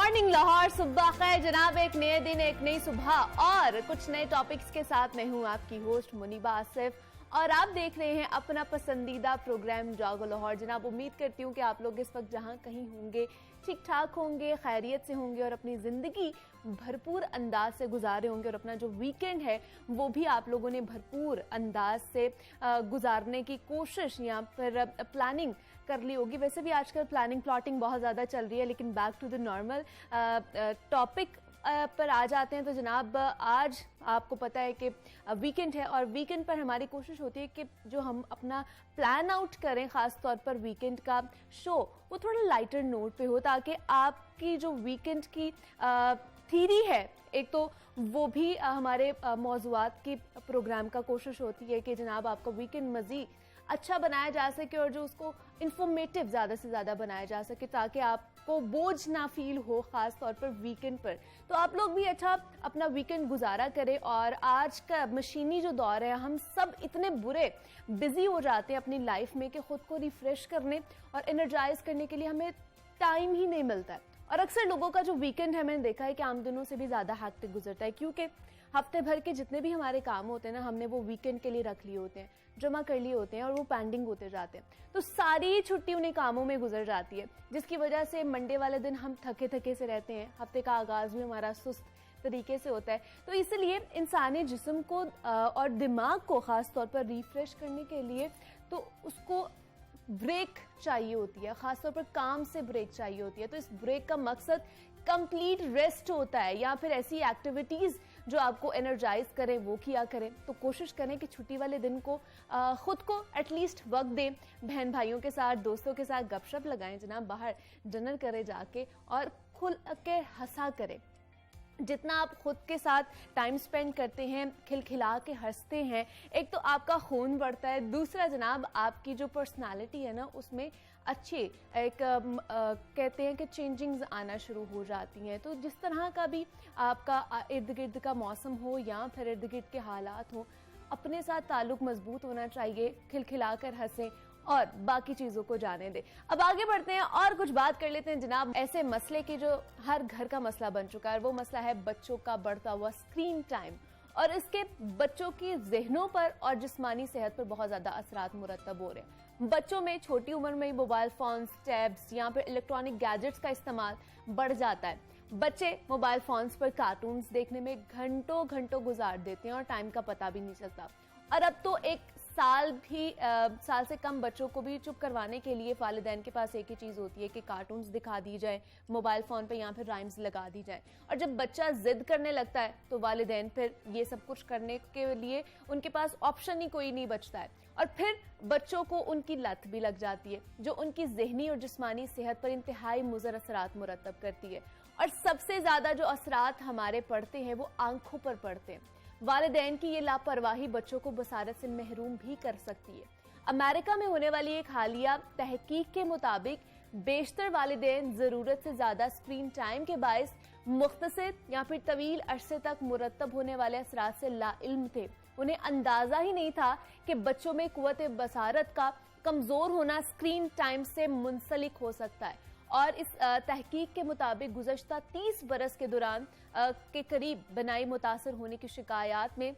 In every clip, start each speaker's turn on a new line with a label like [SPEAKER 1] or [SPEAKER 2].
[SPEAKER 1] Morning Lahore, सुबह खैर जनाब। एक नए दिन, एक नई सुबह और कुछ नए टॉपिक्स के साथ मैं हूं आपकी होस्ट मुनीबा आसिफ और आप देख रहे हैं अपना पसंदीदा प्रोग्राम जागो लाहौर। जनाब उम्मीद करती हूं कि आप लोग इस वक्त जहां कहीं होंगे ठीक ठाक होंगे, खैरियत से होंगे और अपनी जिंदगी भरपूर अंदाज से गुजारे होंगे और अपना जो वीकेंड है वो भी आप लोगों ने भरपूर अंदाज से गुजारने की कोशिश या फिर प्लानिंग कर ली होगी। वैसे भी आजकल प्लानिंग प्लॉटिंग बहुत ज़्यादा चल रही है, लेकिन back to the normal topic पर आ जाते हैं। तो जनाब आज आपको पता है कि वीकेंड है और वीकेंड पर हमारी कोशिश होती है कि जो हम अपना प्लान आउट करें, ख़ास तौर पर वीकेंड का शो, वो थोड़ा लाइटर नोट पे हो, ताकि आपकी जो वीकेंड की थीरी है एक तो वो भी हमारे मौज़ूआत की प्रोग्राम का कोशिश होती है कि जनाब आपका वीकेंड मज़ीद अच्छा बनाया जा सके और जो उसको इंफॉर्मेटिव ज़्यादा से ज़्यादा बनाया जा सके ताकि आपको बोझ ना फील हो, ख़ास तौर पर वीकेंड पर। तो आप लोग भी अच्छा अपना वीकेंड गुजारा करें। और आज का मशीनी जो दौर है, हम सब इतने बुरे बिजी हो जाते हैं अपनी लाइफ में कि खुद को रिफ्रेश करने और एनर्जाइज करने के लिए हमें टाइम ही नहीं मिलता है। और अक्सर लोगों का जो वीकेंड है, मैंने देखा है कि आम दिनों से भी ज़्यादा हैक्टिक गुजरता है, क्योंकि हफ्ते भर के जितने भी हमारे काम होते हैं ना, हमने वो वीकेंड के लिए रख लिए होते हैं, जमा कर लिए होते हैं और वो पेंडिंग होते जाते हैं। तो सारी छुट्टी उन्हीं कामों में गुजर जाती है, जिसकी वजह से मंडे वाले दिन हम थके थके से रहते हैं। हफ्ते का आगाज भी हमारा सुस्त तरीके से होता है। तो इसलिए इंसानी जिस्म को और दिमाग को खास तौर पर रिफ्रेश करने के लिए तो उसको ब्रेक चाहिए होती है, खासतौर पर काम से ब्रेक चाहिए होती है। तो इस ब्रेक का मकसद कंप्लीट रेस्ट होता है या फिर ऐसी एक्टिविटीज जो आपको एनर्जाइज करें वो किया करें। तो कोशिश करें कि छुट्टी वाले दिन को खुद को एटलीस्ट वक्त दें, बहन भाइयों के साथ, दोस्तों के साथ गपशप लगाएं जनाब, बाहर डिनर करें जाके और खुल के हंसा करें। जितना आप खुद के साथ टाइम स्पेंड करते हैं, खिलखिला के हंसते हैं, एक तो आपका खून बढ़ता है, दूसरा जनाब आपकी जो पर्सनालिटी है ना उसमें अच्छे एक कहते हैं कि चेंजिंग्स आना शुरू हो जाती हैं। तो जिस तरह का भी आपका इर्द गिर्द का मौसम हो या फिर इर्द गिर्द के हालात हो, अपने साथ ताल्लुक मजबूत होना चाहिए, खिलखिला कर हंसें और बाकी चीजों को जाने दे। अब आगे बढ़ते हैं और कुछ बात कर लेते हैं जनाब ऐसे मसले की जो हर घर का मसला बन चुका है। वो मसला है बच्चों का बढ़ता हुआ स्क्रीन टाइम और इसके बच्चों की जहनों पर और जिस्मानी सेहत पर बहुत ज्यादा असरात मुरतब हो रहे हैं। बच्चों में छोटी उम्र में ही मोबाइल फोन्स, टैब्स या फिर इलेक्ट्रॉनिक गैजेट्स का इस्तेमाल बढ़ जाता है। बच्चे मोबाइल फोन्स पर कार्टून्स देखने में घंटों घंटों गुजार देते हैं और टाइम का पता भी नहीं चलता। और अब तो एक साल से कम बच्चों को भी चुप करवाने के लिए वालिदैन के पास एक ही चीज होती है कि कार्टून्स दिखा दी जाए मोबाइल फोन पे या फिर राइम्स लगा दी जाए। और जब बच्चा जिद करने लगता है तो वालिदैन फिर ये सब कुछ करने के लिए उनके पास ऑप्शन ही कोई नहीं बचता है और फिर बच्चों को उनकी लत भी लग जाती है, जो उनकी जहनी और जिस्मानी सेहत पर इंतहाई मुज़र असरात मुरतब करती है। और सबसे ज्यादा जो असरात हमारे पड़ते हैं वो आंखों पर पड़ते हैं। वालिदैन की ये लापरवाही बच्चों को बसारत से महरूम भी कर सकती है। अमेरिका में होने वाली एक हालिया तहकीक के मुताबिक बेशतर वालिदैन जरूरत से ज्यादा स्क्रीन टाइम के बायस मुख्तसर या फिर तवील अरसे तक मुरतब होने वाले असरात से लाइल्म थे। उन्हें अंदाजा ही नहीं था कि बच्चों में कुव्वत बसारत का कमजोर होना स्क्रीन टाइम से मुंसलिक हो सकता है। और इस तहकीक के मुताबिक गुज़श्ता 30 बरस के दौरान के करीब बनाई मुतासर होने की शिकायत में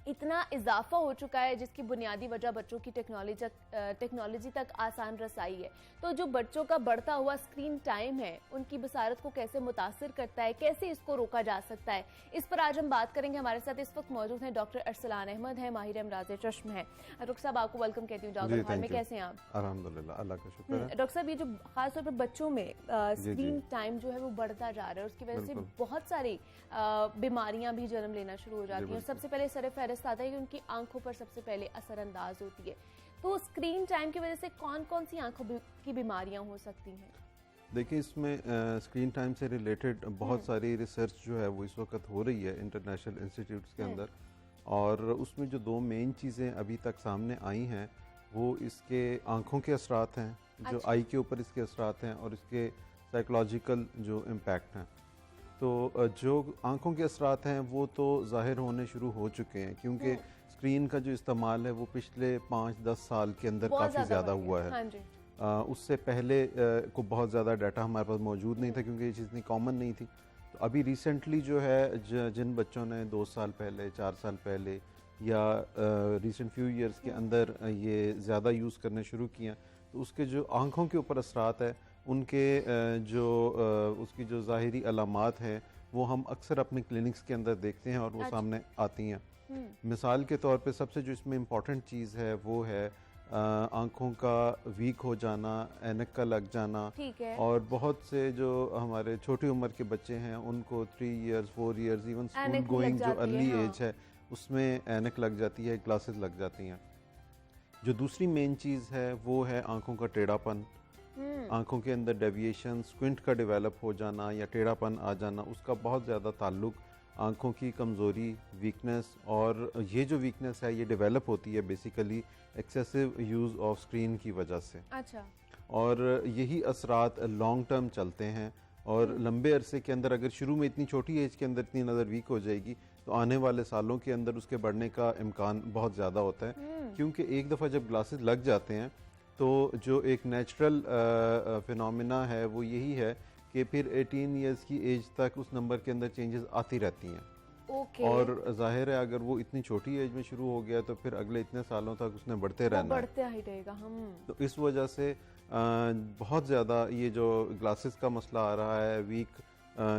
[SPEAKER 1] इतना इजाफा हो चुका है, जिसकी बुनियादी वजह बच्चों की टेक्नोलॉजी तक आसान रसाई है। तो जो बच्चों का बढ़ता हुआ स्क्रीन टाइम है उनकी बसारत को कैसे मुतासिर करता है, कैसे इसको रोका जा सकता है, इस पर आज हम बात करेंगे। हमारे साथ इस वक्त मौजूद हैं डॉक्टर अरसलान अहमद हैं, माहिर अमराज चश्म है। डॉक्टर साहब आपको वेलकम कहती हूँ जागो लाहौर में। कैसे हैं आप?
[SPEAKER 2] अल्हम्दुलिल्लाह, अल्लाह का शुक्र है।
[SPEAKER 1] डॉक्टर साहब ये जो खासतौर पर बच्चों में स्क्रीन टाइम जो है वो बढ़ता जा रहा है और उसकी वजह से बहुत सारी बीमारियां भी जन्म लेना शुरू हो जाती हैं और सबसे पहले सर आता है कि उनकी आंखों पर सबसे पहले असरअंदाज होती है। तो स्क्रीन टाइम की वजह से कौन कौन सी आंखों की बीमारियां हो सकती हैं?
[SPEAKER 2] देखिए, इसमें स्क्रीन टाइम से रिलेटेड बहुत सारी रिसर्च जो है वो इस वक्त हो रही है इंटरनेशनल इंस्टीट्यूट्स के अंदर, और उसमें जो दो मेन चीज़ें अभी तक सामने आई हैं वो इसके आंखों के असरात हैं, जो आई के ऊपर इसके असरात हैं, और इसके साइकोलॉजिकल जो इम्पैक्ट हैं। तो जो आंखों के असरात हैं वो तो ज़ाहिर होने शुरू हो चुके हैं, क्योंकि स्क्रीन का जो इस्तेमाल है वो पिछले 5-10 साल के अंदर काफ़ी ज़्यादा हुआ है। उससे पहले को बहुत ज़्यादा डाटा हमारे पास मौजूद नहीं था क्योंकि ये चीज़ इतनी कॉमन नहीं थी। तो अभी रिसेंटली जो है जिन बच्चों ने 2 साल पहले, 4 साल पहले या रिसेंट फ्यू इयर्स के अंदर ये ज़्यादा यूज़ करने शुरू किया, तो उसके जो आँखों के ऊपर असरात है, उनके उसकी जो ज़ाहिरी अलामात हैं वो हम अक्सर अपने क्लिनिक्स के अंदर देखते हैं और वो सामने आती हैं। मिसाल के तौर पे सबसे जो इसमें इम्पॉर्टेंट चीज़ है वो है आँखों का वीक हो जाना, ऐनक का लग जाना।
[SPEAKER 1] ठीक है।
[SPEAKER 2] और बहुत से जो हमारे छोटी उम्र के बच्चे हैं उनको 3 इयर्स 4 इयर्स इवन स्कूल
[SPEAKER 1] ऐनक
[SPEAKER 2] गोइंग
[SPEAKER 1] लग
[SPEAKER 2] जो
[SPEAKER 1] जाती है,
[SPEAKER 2] अर्ली
[SPEAKER 1] हाँ।
[SPEAKER 2] एज है उसमें ऐनक लग जाती है, ग्लासेस लग जाती हैं। जो दूसरी मेन चीज़ है वो है आँखों का टेढ़ापन, आँखों के अंदर डेविएशन, स्क्विंट का डेवलप हो जाना या टेढ़ापन आ जाना, उसका बहुत ज़्यादा ताल्लुक आँखों की कमज़ोरी, वीकनेस, और ये जो वीकनेस है ये डेवलप होती है basically excessive use of screen की वजह से।
[SPEAKER 1] अच्छा।
[SPEAKER 2] और यही असरात लॉन्ग टर्म चलते हैं और लंबे अरसे के अंदर अगर शुरू में इतनी छोटी एज के अंदर इतनी नज़र वीक हो जाएगी तो आने वाले सालों के अंदर उसके बढ़ने का इम्कान बहुत ज़्यादा होता है, क्योंकि एक दफ़ा जब ग्लासेस लग जाते हैं तो जो एक नेचुरल फिनोमिना है वो यही है कि फिर 18 इयर्स की एज तक उस नंबर के अंदर चेंजेस आती रहती हैं।
[SPEAKER 1] ओके।
[SPEAKER 2] और जाहिर है अगर वो इतनी छोटी एज में शुरू हो गया तो फिर अगले इतने सालों तक उसने बढ़ते
[SPEAKER 1] वो
[SPEAKER 2] रहना है।
[SPEAKER 1] बढ़ते ही रहेगा हम।
[SPEAKER 2] तो इस वजह से बहुत ज़्यादा ये जो ग्लासेस का मसला आ रहा है, वीक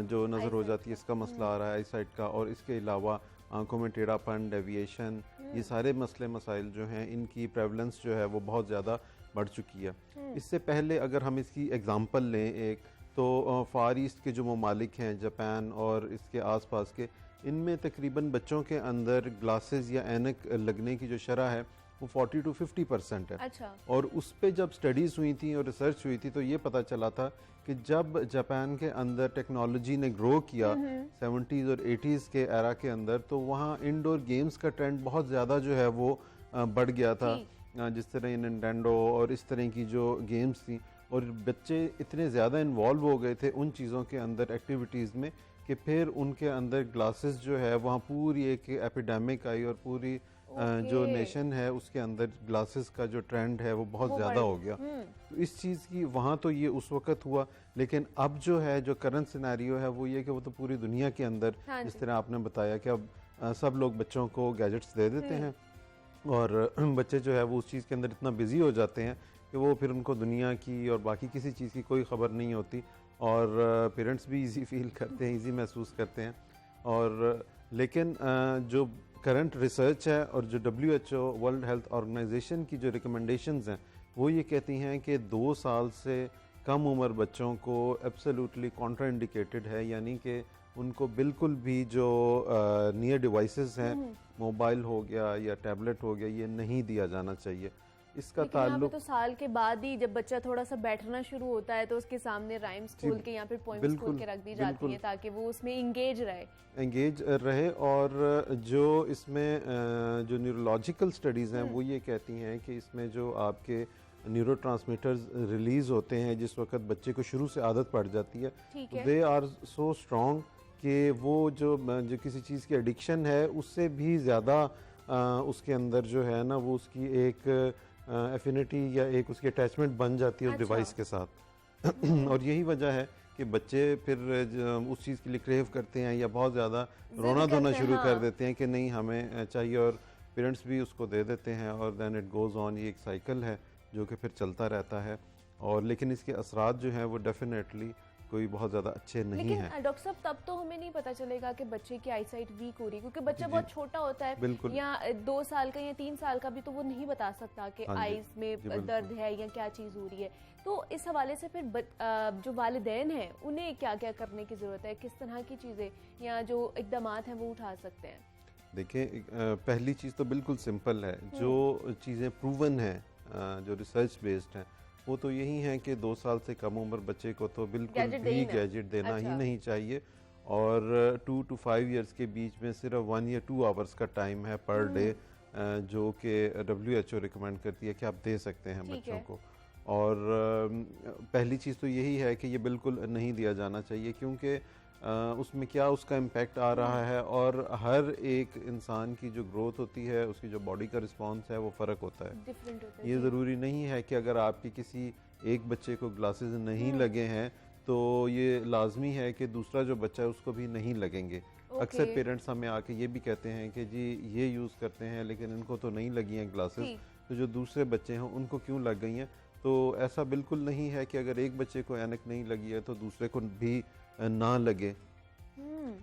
[SPEAKER 2] जो नज़र हो जाती है इसका मसला आ रहा है आई साइट का, और इसके अलावा आंखों में टेढ़ापन, डेविएशन, ये सारे मसले मसाइल जो हैं इनकी प्रेवलेंस जो है वो बहुत ज़्यादा बढ़ चुकी है। इससे पहले अगर हम इसकी एग्ज़ाम्पल लें एक, तो फार ईस्ट के जो ममालिक हैं, जापान और इसके आसपास के, इनमें तकरीबन बच्चों के अंदर ग्लासेस या ऐनक लगने की जो शरह है वो 40 to 50% है।
[SPEAKER 1] अच्छा।
[SPEAKER 2] और उस पे जब स्टडीज़ हुई थी और रिसर्च हुई थी तो ये पता चला था कि जब जापान के अंदर टेक्नोलॉजी ने ग्रो किया 70s और 80s के एरा के अंदर, तो वहाँ इंडोर गेम्स का ट्रेंड बहुत ज़्यादा जो है वो बढ़ गया था। जिस तरह ये निंटेंडो और इस तरह की जो गेम्स थी, और बच्चे इतने ज़्यादा इन्वॉल्व हो गए थे उन चीज़ों के अंदर, एक्टिविटीज़ में, कि फिर उनके अंदर ग्लासेस जो है वहाँ पूरी एक एपिडेमिक आई और पूरी जो नेशन है उसके अंदर ग्लासेस का जो ट्रेंड है वो बहुत ज़्यादा हो गया। तो इस चीज़ की वहाँ तो ये उस वक्त हुआ, लेकिन अब जो है जो करंट सिनेरियो है वो ये कि वो तो पूरी दुनिया के अंदर, जिस तरह आपने बताया कि अब सब लोग बच्चों को गैजेट्स दे देते हैं और बच्चे जो है वो उस चीज़ के अंदर इतना बिजी हो जाते हैं कि वो फिर उनको दुनिया की और बाकी किसी चीज़ की कोई ख़बर नहीं होती, और पेरेंट्स भी इजी फील करते हैं, इजी महसूस करते हैं। और लेकिन जो करंट रिसर्च है और जो WHO वर्ल्ड हेल्थ ऑर्गेनाइजेशन की जो रिकमेंडेशंस हैं वो ये कहती हैं कि 2 साल से कम उम्र बच्चों को एब्सोल्युटली कॉन्ट्राइंडिकेटेड है, यानी कि उनको बिल्कुल भी जो नियर डिवाइसेस हैं, मोबाइल हो गया या टैबलेट हो गया, ये नहीं दिया जाना चाहिए। इसका ताल्लुक
[SPEAKER 1] तो साल के बाद ही जब बच्चा थोड़ा सा बैठना शुरू होता है तो उसके सामने राइम्स खोल के या फिर पोएम्स खोल के रख दी जाती है ताकि वो उसमें एंगेज रहे। और जो इसमें जो न्यूरोलॉजिकल स्टडीज़ हैं वो ये कहती हैं कि इसमें जो आपके न्यूरोट्रांसमीटर्स रिलीज होते हैं जिस वक्त बच्चे को शुरू से आदत पड़ जाती है, दे आर सो स्ट्रॉन्ग कि वो जो किसी चीज़ की एडिक्शन है उससे भी ज़्यादा उसके अंदर जो है ना वो उसकी एक एफिनिटी या एक उसकी अटैचमेंट बन जाती है उस डिवाइस के साथ। और यही वजह है कि बच्चे फिर उस चीज़ के लिए क्रेव करते हैं या बहुत ज़्यादा रोना धोना शुरू कर देते हैं कि नहीं हमें चाहिए, और पेरेंट्स भी उसको दे देते हैं, और देन इट गोज़ ऑन। ये एक साइकिल है जो कि फिर चलता रहता है, और लेकिन इसके असरात जो हैं वो डेफिनेटली कोई बहुत ज़्यादा अच्छे नहीं है। डॉक्टर साहब तब तो हमें नहीं पता चलेगा कि बच्चे की आई साइट वीक हो रही है, क्योंकि बच्चा बहुत छोटा होता है, या 2 साल का या 3 साल का भी, तो वो नहीं बता सकता कि आईज में दर्द है या क्या चीज़ हो रही है। तो इस हवाले से फिर जो वालिदैन हैं उन्हें क्या क्या करने की ज़रूरत है, किस तरह की चीज़ें या जो इक़दामात हैं वो उठा सकते हैं?
[SPEAKER 2] देखिए, पहली चीज़ तो बिल्कुल सिंपल है, जो चीज़ें प्रूवन हैं, जो रिसर्च बेस्ड हैं, वो तो यही है कि 2 साल से कम उम्र बच्चे को तो बिल्कुल भी गैजेट देना ही नहीं चाहिए, और 2 to 5 इयर्स के बीच में सिर्फ 1 या 2 आवर्स का टाइम है पर डे, जो कि WHO रिकमेंड करती है कि आप दे सकते हैं बच्चों को। और पहली चीज़ तो यही है कि ये बिल्कुल नहीं दिया जाना चाहिए, क्योंकि उसमें क्या उसका इम्पैक्ट आ रहा है, और हर एक इंसान की जो ग्रोथ होती है, उसकी जो बॉडी का रिस्पॉन्स है वो फ़र्क होता है।
[SPEAKER 1] डिफरेंट होता है
[SPEAKER 2] ये
[SPEAKER 1] जी।
[SPEAKER 2] ज़रूरी नहीं है कि अगर आपके किसी एक बच्चे को ग्लासेस नहीं लगे हैं तो ये लाजमी है कि दूसरा जो बच्चा है उसको भी नहीं लगेंगे। अक्सर
[SPEAKER 1] ओके।
[SPEAKER 2] पेरेंट्स हमें आके ये भी कहते हैं कि जी ये यूज़ करते हैं लेकिन इनको तो नहीं लगी हैं ग्लासेस,
[SPEAKER 1] ठीक।
[SPEAKER 2] तो जो दूसरे बच्चे हैं उनको क्यों लग गई हैं। तो ऐसा बिल्कुल नहीं है कि अगर एक बच्चे को ऐनक नहीं लगी है तो दूसरे को भी ना लगे,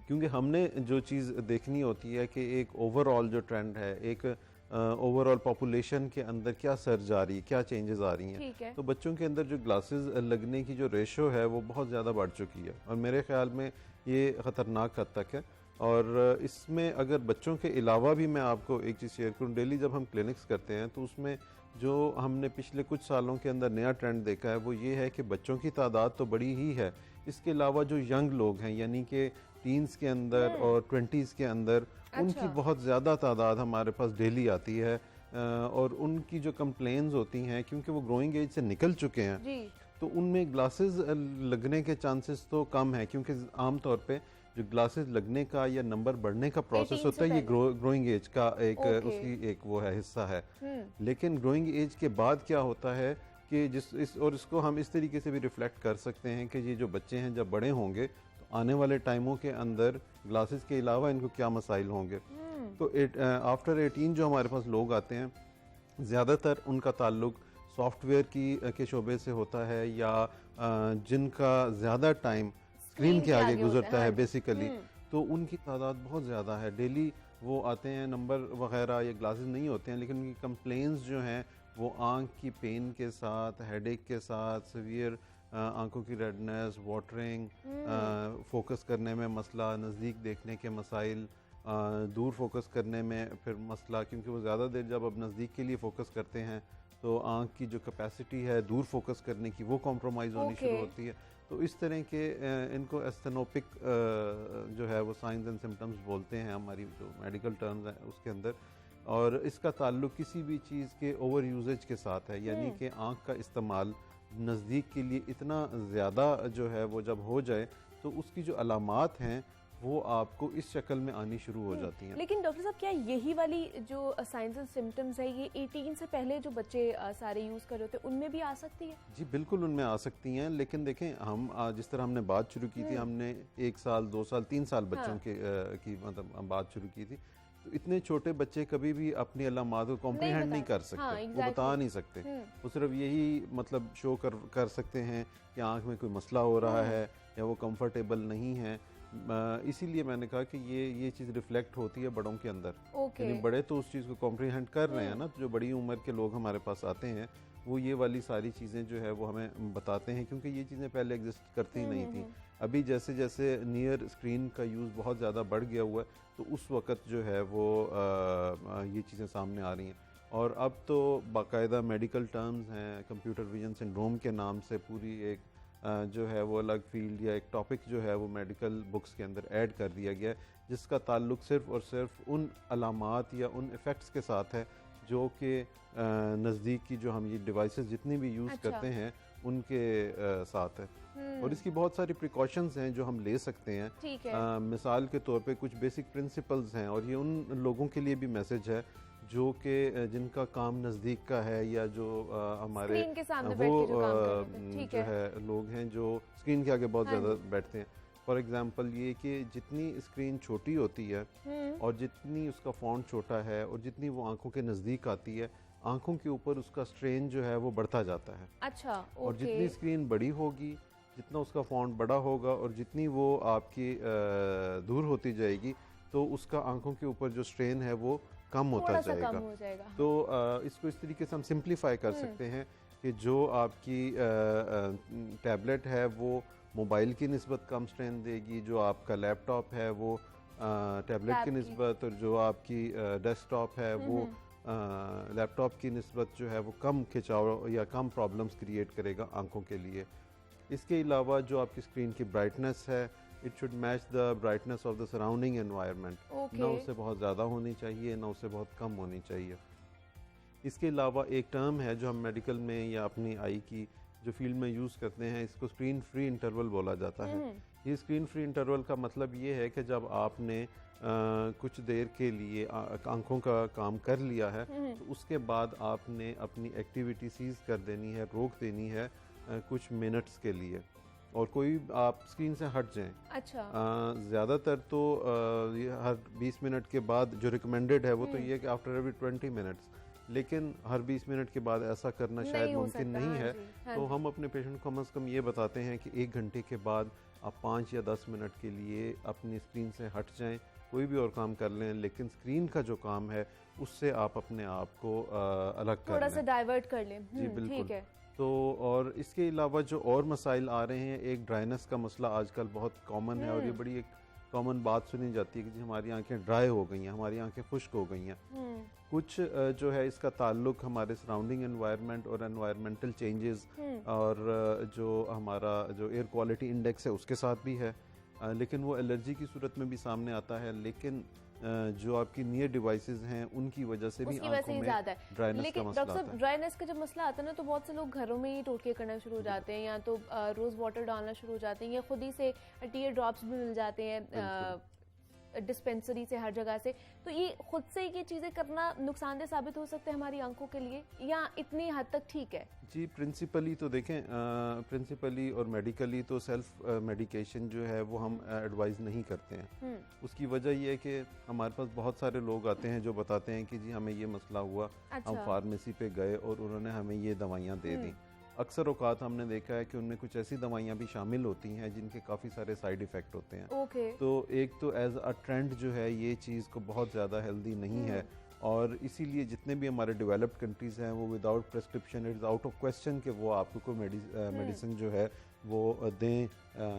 [SPEAKER 2] क्योंकि हमने जो चीज़ देखनी होती है कि एक ओवरऑल जो ट्रेंड है, एक ओवरऑल पॉपुलेशन के अंदर क्या सर्ज आ रही है, क्या चेंजेस आ रही हैं।
[SPEAKER 1] ठीक है।
[SPEAKER 2] तो बच्चों के अंदर जो ग्लासेस लगने की जो रेशो है वो बहुत ज़्यादा बढ़ चुकी है, और मेरे ख्याल में ये ख़तरनाक हद तक है। और इसमें अगर बच्चों के अलावा भी मैं आपको एक चीज़ शेयर करूँ, डेली जब हम क्लिनिक्स करते हैं तो उसमें जो हमने पिछले कुछ सालों के अंदर नया ट्रेंड देखा है वो ये है कि बच्चों की तादाद तो बड़ी ही है, इसके अलावा जो यंग लोग हैं यानी कि टीन्स के अंदर और 20s के अंदर, उनकी बहुत ज़्यादा तादाद हमारे पास डेली आती है। और उनकी जो कंप्लेंट्स होती हैं, क्योंकि वो ग्रोइंग एज से निकल चुके हैं
[SPEAKER 1] जी।
[SPEAKER 2] तो उनमें ग्लासेस लगने के चांसेस तो कम है, क्योंकि आम तौर पे जो ग्लासेस लगने का या नंबर बढ़ने का प्रोसेस
[SPEAKER 1] 18
[SPEAKER 2] होता
[SPEAKER 1] से
[SPEAKER 2] है ये
[SPEAKER 1] पहले।
[SPEAKER 2] ग्रोइंग एज का एक
[SPEAKER 1] ओके।
[SPEAKER 2] उसकी एक वो है हिस्सा है।
[SPEAKER 1] हम्म।
[SPEAKER 2] लेकिन ग्रोइंग एज के बाद क्या होता है कि इसको हम इस तरीके से भी रिफ्लेक्ट कर सकते हैं कि ये जो बच्चे हैं जब बड़े होंगे तो आने वाले टाइमों के अंदर ग्लासेस के अलावा इनको क्या मसाइल होंगे। तो आफ्टर 18 जो हमारे पास लोग आते हैं, ज़्यादातर उनका ताल्लुक सॉफ्टवेयर के शोबे से होता है, या जिनका ज़्यादा टाइम स्क्रीन के आगे गुजरता है बेसिकली, तो उनकी तादाद बहुत ज़्यादा है। डेली वो आते हैं, नंबर वगैरह या ग्लासेस नहीं होते हैं, लेकिन उनकी कंप्लेंट्स जो हैं वो आँख की पेन के साथ, हेडेक के साथ, सीवियर आंखों की रेडनेस, वाटरिंग, फोकस करने में मसला, नज़दीक देखने के मसाइल, दूर फोकस करने में फिर मसला, क्योंकि वो ज़्यादा देर जब अब नज़दीक के लिए फोकस करते हैं तो आँख की जो कैपेसिटी है दूर फोकस करने की वो कॉम्प्रोमाइज़ होनी शुरू होती है। तो इस तरह के इनको एस्थेनोपिक जो है वो साइंस एंड सिम्टम्स बोलते हैं, हमारी जो मेडिकल टर्म्स हैं उसके अंदर। और इसका ताल्लुक किसी भी चीज़ के ओवर यूजेज के साथ है, यानी कि आँख का इस्तेमाल नज़दीक के लिए इतना ज़्यादा जो है वो जब हो जाए तो उसकी जो अलामात हैं वो आपको इस शक्ल में आनी शुरू हो जाती हैं।
[SPEAKER 1] लेकिन डॉक्टर साहब, क्या यही वाली जो साइंस एंड सिम्टम्स है ये 18 से पहले जो बच्चे सारे यूज कर रहे होते हैं उनमें भी आ सकती है?
[SPEAKER 2] जी बिल्कुल उनमें आ सकती हैं, लेकिन देखें हम जिस तरह हमने बात शुरू की थी, हमने 1 साल 2 साल 3 साल बच्चों के की मतलब बात शुरू की थी, तो इतने छोटे बच्चे कभी भी अपनी अलामात को कॉम्प्रीहेंड नहीं कर सकते।
[SPEAKER 1] हाँ,
[SPEAKER 2] वो बता नहीं सकते, वो सिर्फ यही मतलब शो कर सकते हैं कि आंख में कोई मसला हो रहा है या वो कंफर्टेबल नहीं है। इसीलिए मैंने कहा कि ये चीज़ रिफ्लेक्ट होती है बड़ों के अंदर, यानी बड़े तो उस चीज़ को कॉम्प्रीहेंड कर रहे हैं ना, तो जो बड़ी उम्र के लोग हमारे पास आते हैं वो ये वाली सारी चीज़ें जो है वो हमें बताते हैं, क्योंकि ये चीज़ें पहले एग्जिस्ट करती ही नहीं थी। अभी जैसे जैसे नियर स्क्रीन का यूज़ बहुत ज़्यादा बढ़ गया हुआ है तो उस वक़्त जो है वो ये चीज़ें सामने आ रही हैं। और अब तो बाकायदा मेडिकल टर्म्स हैं, कंप्यूटर विजन सिंड्रोम के नाम से पूरी एक जो है वो अलग फील्ड या एक टॉपिक जो है वो मेडिकल बुक्स के अंदर ऐड कर दिया गया है, जिसका ताल्लुक सिर्फ और सिर्फ उन अलामात या उन इफ़ेक्ट्स के साथ है जो कि नज़दीक की जो हम ये डिवाइसेस जितनी भी यूज़ करते हैं उनके साथ है। और इसकी बहुत सारी प्रिकॉशंस हैं जो हम ले सकते हैं। मिसाल के तौर पे कुछ बेसिक प्रिंसिपल्स हैं, और ये उन लोगों के लिए भी मैसेज है जो कि जिनका काम नज़दीक का है या जो हमारे
[SPEAKER 1] के सामने
[SPEAKER 2] वो
[SPEAKER 1] बैठ के जो काम कर रहे
[SPEAKER 2] जो है लोग हैं जो स्क्रीन के आगे बहुत ज़्यादा बैठते हैं। फॉर एग्जांपल ये कि जितनी स्क्रीन छोटी होती है और जितनी उसका फ़ॉन्ट छोटा है और जितनी वो आंखों के नज़दीक आती है, आंखों के ऊपर उसका स्ट्रेन जो है वो बढ़ता जाता है।
[SPEAKER 1] अच्छा,
[SPEAKER 2] और जितनी स्क्रीन बड़ी होगी, जितना उसका फ़ॉन्ट बड़ा होगा और जितनी वो आपकी दूर होती जाएगी तो उसका आंखों के ऊपर जो स्ट्रेन है वो कम होता जाएगा। तो इसको इस तरीके से हम सिंप्लीफाई कर सकते हैं कि जो आपकी टैबलेट है वो मोबाइल की निस्बत कम स्ट्रेन देगी, जो आपका लैपटॉप है वो टैबलेट की निस्बत, और जो आपकी डेस्कटॉप है वो लैपटॉप की निस्बत जो है वो कम खिंचाव या कम प्रॉब्लम्स क्रिएट करेगा आंखों के लिए। इसके अलावा जो आपकी स्क्रीन की ब्राइटनेस है, it should match the brightness of the surrounding environment. ना उससे बहुत ज़्यादा होनी चाहिए ना उससे बहुत कम होनी चाहिए। इसके अलावा एक टर्म है जो हम मेडिकल में या अपनी आई की जो फील्ड में यूज़ करते हैं, इसको स्क्रीन फ्री इंटरवल बोला जाता है। ये स्क्रीन फ्री इंटरवल का मतलब ये है कि जब आपने कुछ देर के लिए आंखों का काम कर लिया है तो उसके बाद आपने अपनी एक्टिविटी सीज कर देनी है, रोक देनी है कुछ मिनट्स के लिए, और कोई आप स्क्रीन से हट जाएं।
[SPEAKER 1] अच्छा।
[SPEAKER 2] ज़्यादातर तो ये हर 20 मिनट के बाद जो रिकमेंडेड है वो तो ये है कि आफ्टर एवरी 20 मिनट्स, लेकिन हर 20 मिनट के बाद ऐसा करना शायद मुमकिन नहीं है। तो हम अपने पेशेंट को कम से कम ये बताते हैं कि 1 घंटे के बाद आप 5 या 10 मिनट के लिए अपनी स्क्रीन से हट जाएं, कोई भी और काम कर लें, लेकिन स्क्रीन का जो काम है उससे आप अपने आप को अलग कर लें,
[SPEAKER 1] थोड़ा सा डाइवर्ट कर लें।
[SPEAKER 2] जी बिल्कुल।
[SPEAKER 1] ठीक है।
[SPEAKER 2] तो और इसके अलावा जो और मसाइल आ रहे हैं, एक ड्राइनेस का मसला आजकल बहुत कॉमन है, और ये बड़ी एक कॉमन बात सुनी जाती है कि जी हमारी आंखें ड्राई हो गई हैं, हमारी आंखें खुश्क हो गई हैं। कुछ जो है इसका ताल्लुक हमारे सराउंडिंग एनवायरनमेंट और एनवायरमेंटल चेंजेस और जो हमारा जो एयर क्वालिटी इंडेक्स है उसके साथ भी है, लेकिन वो एलर्जी की सूरत में भी सामने आता है, लेकिन जो आपकी नियर डिवाइसेस हैं उनकी वजह से भी आंखों में ड्राइनेस का मसला आता है।
[SPEAKER 1] ड्राइनेस का जब मसला आता है ना तो बहुत से लोग घरों में ही टोटके करना शुरू हो जाते हैं, या तो रोज वाटर डालना शुरू हो जाते हैं, या खुद ही से टीयर ड्रॉप्स भी मिल जाते हैं डिस्पेंसरी से, हर जगह से। तो ये खुद से ये चीजें करना नुकसानदेह साबित हो सकते हैं हमारी आंखों के लिए, या इतनी हद तक ठीक है?
[SPEAKER 2] जी प्रिंसिपली तो देखें, प्रिंसिपली और मेडिकली तो सेल्फ मेडिकेशन जो है वो हम एडवाइस नहीं करते हैं। उसकी वजह ये है कि हमारे पास बहुत सारे लोग आते हैं जो बताते हैं कि जी हमें ये मसला हुआ,
[SPEAKER 1] अच्छा।
[SPEAKER 2] हम फार्मेसी पे गए और उन्होंने हमें ये दवाइयाँ दे दी। अक्सर औकात हमने देखा है कि उनमें कुछ ऐसी दवाइयाँ भी शामिल होती हैं जिनके काफ़ी सारे साइड इफ़ेक्ट होते हैं। तो एक तो एज अ ट्रेंड जो है ये चीज़ को बहुत ज़्यादा हेल्दी नहीं है, और इसीलिए जितने भी हमारे डेवलप्ड कंट्रीज़ हैं वो without prescription, it's out of question कि वो आपको कोई मेडिसिन जो है वो दें,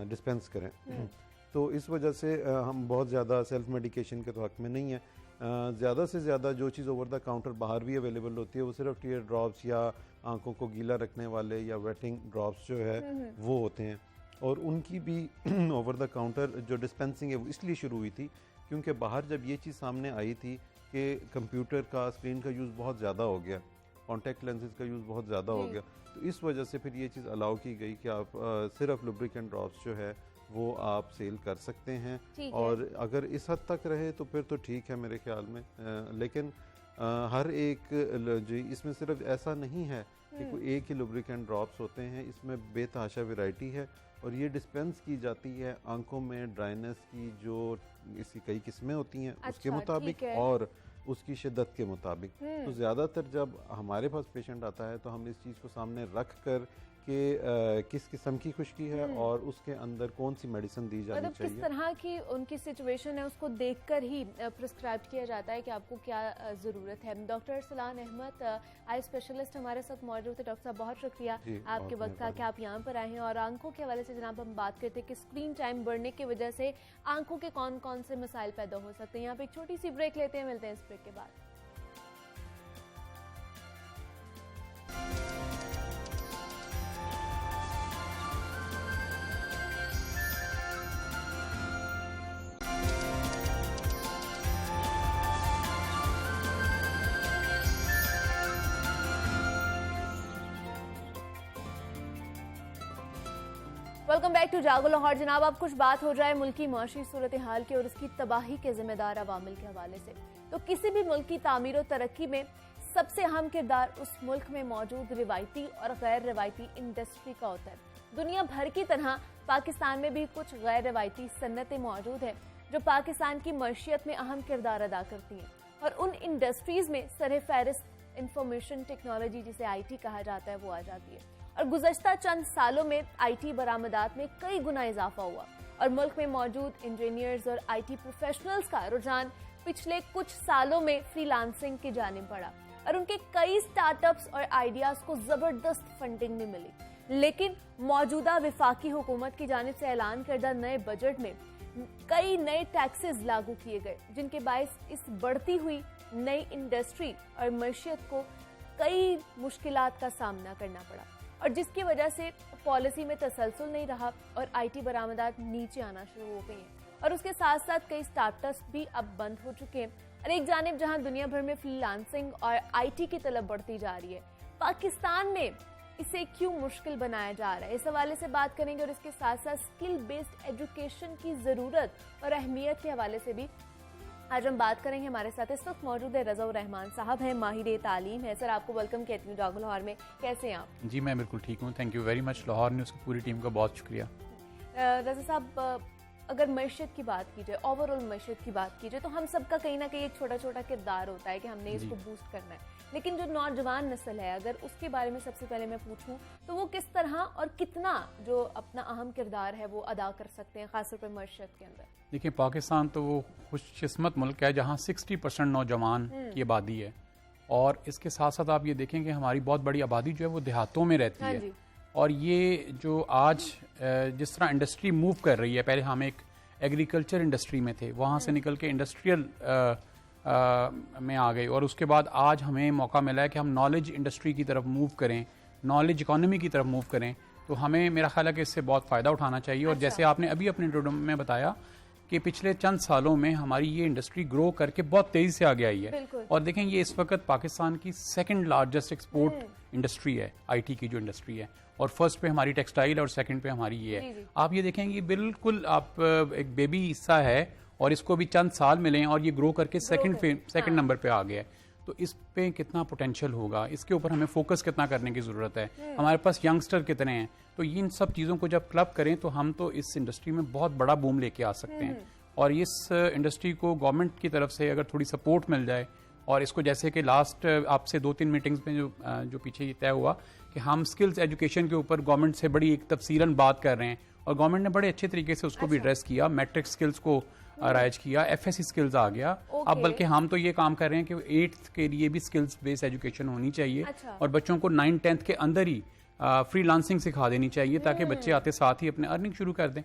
[SPEAKER 2] डिस्पेंस करें। तो इस वजह से हम बहुत ज़्यादा सेल्फ मेडिकेशन के तो हक़ में नहीं है। ज़्यादा से ज़्यादा जो चीज़ ओवर द काउंटर बाहर भी अवेलेबल होती है वो सिर्फ टीयर ड्रॉप्स या आंखों को गीला रखने वाले या वेटिंग ड्रॉप्स जो है वो होते हैं, और उनकी भी ओवर द काउंटर जो डिस्पेंसिंग है वो इसलिए शुरू हुई थी क्योंकि बाहर जब ये चीज़ सामने आई थी कि कंप्यूटर का स्क्रीन का यूज़ बहुत ज़्यादा हो गया, कॉन्टैक्ट लेंसेज का यूज़ बहुत ज़्यादा हो गया, तो इस वजह से फिर ये चीज़ अलाउ की गई कि आप सिर्फ लुब्रिकेंट ड्रॉप्स जो है वो आप सेल कर सकते हैं। और अगर इस हद तक रहे तो फिर तो ठीक है मेरे ख्याल में, लेकिन हर एक इसमें सिर्फ ऐसा नहीं है कि कोई एक ही लुब्रिकेंट ड्रॉप्स होते हैं, इसमें बेतहाशा वैरायटी है, और ये डिस्पेंस की जाती है आंखों में ड्राइनेस की जो इसकी कई किस्में होती हैं उसके मुताबिक और उसकी शिद्दत के मुताबिक। तो ज़्यादातर जब हमारे पास पेशेंट आता है तो हम इस चीज़ को सामने रख कर कि किस किस्म की खुश्की है और उसके अंदर कौन सी मेडिसिन दी जानी चाहिए,
[SPEAKER 1] किस तरह की उनकी सिचुएशन है उसको देखकर ही प्रिस्क्राइब किया जाता है कि आपको क्या ज़रूरत है। डॉक्टर सलान अहमद आई स्पेशलिस्ट हमारे साथ मौजूद थे। डॉक्टर साहब बहुत शुक्रिया आपके वक्त का कि आप यहाँ पर आए हैं, और आंखों के हवाले से जनाब हम बात करते हैं कि स्क्रीन टाइम बढ़ने की वजह से आंखों के कौन कौन से मसाइल पैदा हो सकते हैं। यहाँ पे एक छोटी सी ब्रेक लेते हैं, मिलते हैं इस ब्रेक के बाद। वेलकम बैक टू जागो लाहौर। जनाब अब कुछ बात हो जाए मुल्क की माशी सूरत हाल की और उसकी तबाही के जिम्मेदार अवामिल के हवाले से, तो किसी भी मुल्क की तामीर और तरक्की में सबसे अहम किरदार उस मुल्क में मौजूद रिवायती और गैर रिवायती इंडस्ट्री का होता है। दुनिया भर की तरह पाकिस्तान में भी कुछ गैर रिवायती सन्नतें मौजूद हैं जो पाकिस्तान की मईशत में अहम किरदार अदा करती हैं, और उन इंडस्ट्रीज में सरफहरिस्त इंफॉर्मेशन टेक्नोलॉजी जिसे IT कहा जाता है वो आ जाती है। और गुज़श्ता चंद सालों में IT बरामदात में कई गुना इजाफा हुआ, और मुल्क में मौजूद इंजीनियर्स और IT प्रोफेशनल्स का रुझान पिछले कुछ सालों में फ्रीलांसिंग की जानिब बढ़ा, और उनके कई स्टार्टअप्स और आइडियाज को जबरदस्त फंडिंग भी मिली। लेकिन मौजूदा विफाकी हुकूमत की जानिब से ऐलान करदा नए बजट में कई नए टैक्सेस लागू किए गए, जिनके बायस इस बढ़ती हुई नई इंडस्ट्री और मईशत को कई मुश्किलात का सामना करना पड़ा, और जिसकी वजह से पॉलिसी में तसलसल नहीं रहा और IT बरामदात नीचे आना शुरू हो गई हैं, और उसके साथ साथ कई स्टार्टअप्स भी अब बंद हो चुके हैं। और एक जानिब जहां दुनिया भर में फ्रीलांसिंग और IT की तलब बढ़ती जा रही है, पाकिस्तान में इसे क्यों मुश्किल बनाया जा रहा है, इस हवाले से बात करेंगे। और इसके साथ साथ स्किल बेस्ड एजुकेशन की ज़रूरत और अहमियत के हवाले से भी आज हम बात करेंगे। हमारे साथ इस वक्त मौजूद है रज़ा उर रहमान साहब हैं, माहिर तालीम है। सर, आपको वेलकम कहती हूँ जागो लाहौर में। कैसे हैं आप?
[SPEAKER 3] जी मैं बिल्कुल ठीक हूँ, thank you very much. Lahore news की पूरी टीम का बहुत शुक्रिया।
[SPEAKER 1] रज़ा साहब, अगर मईशत की बात की जाए, ओवरऑल मईशत की बात की जाए, तो हम सबका कहीं ना कहीं एक छोटा छोटा किरदार होता है कि हमने इसको बूस्ट करना है। लेकिन जो नौजवान नस्ल है, अगर उसके बारे में सबसे पहले मैं पूछूं तो वो किस तरह और कितना जो अपना अहम किरदार है वो अदा कर सकते हैं, खासतौर पर मईशत के अंदर?
[SPEAKER 3] देखिए, पाकिस्तान तो वो खुशकिस्मत मुल्क है जहाँ 60% नौजवान की आबादी है। और इसके साथ साथ आप ये देखें कि हमारी बहुत बड़ी आबादी जो है वो देहातों में रहती है। और ये जो आज जिस तरह इंडस्ट्री मूव कर रही है, पहले हम एक एग्रीकल्चर इंडस्ट्री में थे, वहाँ से निकल के इंडस्ट्रियल में आ गए, और उसके बाद आज हमें मौका मिला है कि हम नॉलेज इंडस्ट्री की तरफ मूव करें, नॉलेज इकोनॉमी की तरफ मूव करें। तो हमें, मेरा ख्याल है कि इससे बहुत फ़ायदा उठाना चाहिए। और जैसे आपने अभी अपने इंट्रोडक्शन में बताया कि पिछले चंद सालों में हमारी ये इंडस्ट्री ग्रो करके बहुत तेज़ी से आगे आई है। और देखें, ये इस वक्त पाकिस्तान की सेकंड लार्जेस्ट एक्सपोर्ट इंडस्ट्री है, आईटी की जो इंडस्ट्री है। और फर्स्ट पे हमारी टेक्सटाइल है और सेकंड पे हमारी ये है। आप ये देखेंगे, बिल्कुल आप एक बेबी हिस्सा है और इसको भी चंद साल मिले और ये ग्रो करके सेकंड नंबर पे आ गया है। तो इस पे कितना पोटेंशियल होगा, इसके ऊपर हमें फोकस कितना करने की ज़रूरत है, हमारे पास यंगस्टर कितने हैं। तो इन सब चीज़ों को जब क्लब करें तो हम तो इस इंडस्ट्री में बहुत बड़ा बूम लेके आ सकते हैं। और इस इंडस्ट्री को गवर्नमेंट की तरफ से अगर थोड़ी सपोर्ट मिल जाए, और इसको जैसे कि लास्ट आपसे 2-3 मीटिंग्स में जो पीछे ये तय हुआ कि हम स्किल्स एजुकेशन के ऊपर गवर्नमेंट से बड़ी एक तफसीलन बात कर रहे हैं, और गवर्नमेंट ने बड़े अच्छे तरीके से उसको भी एड्रेस किया, मैट्रिक स्किल्स को राइज किया, FSC स्किल्स आ गया। अब बल्कि हम तो ये काम कर रहे हैं कि 8th के लिए भी स्किल्स बेस्ड एजुकेशन होनी चाहिए। और बच्चों को 9th-10th के अंदर ही फ्रीलांसिंग सिखा देनी चाहिए, ताकि बच्चे आते साथ ही अपने अर्निंग शुरू कर दें।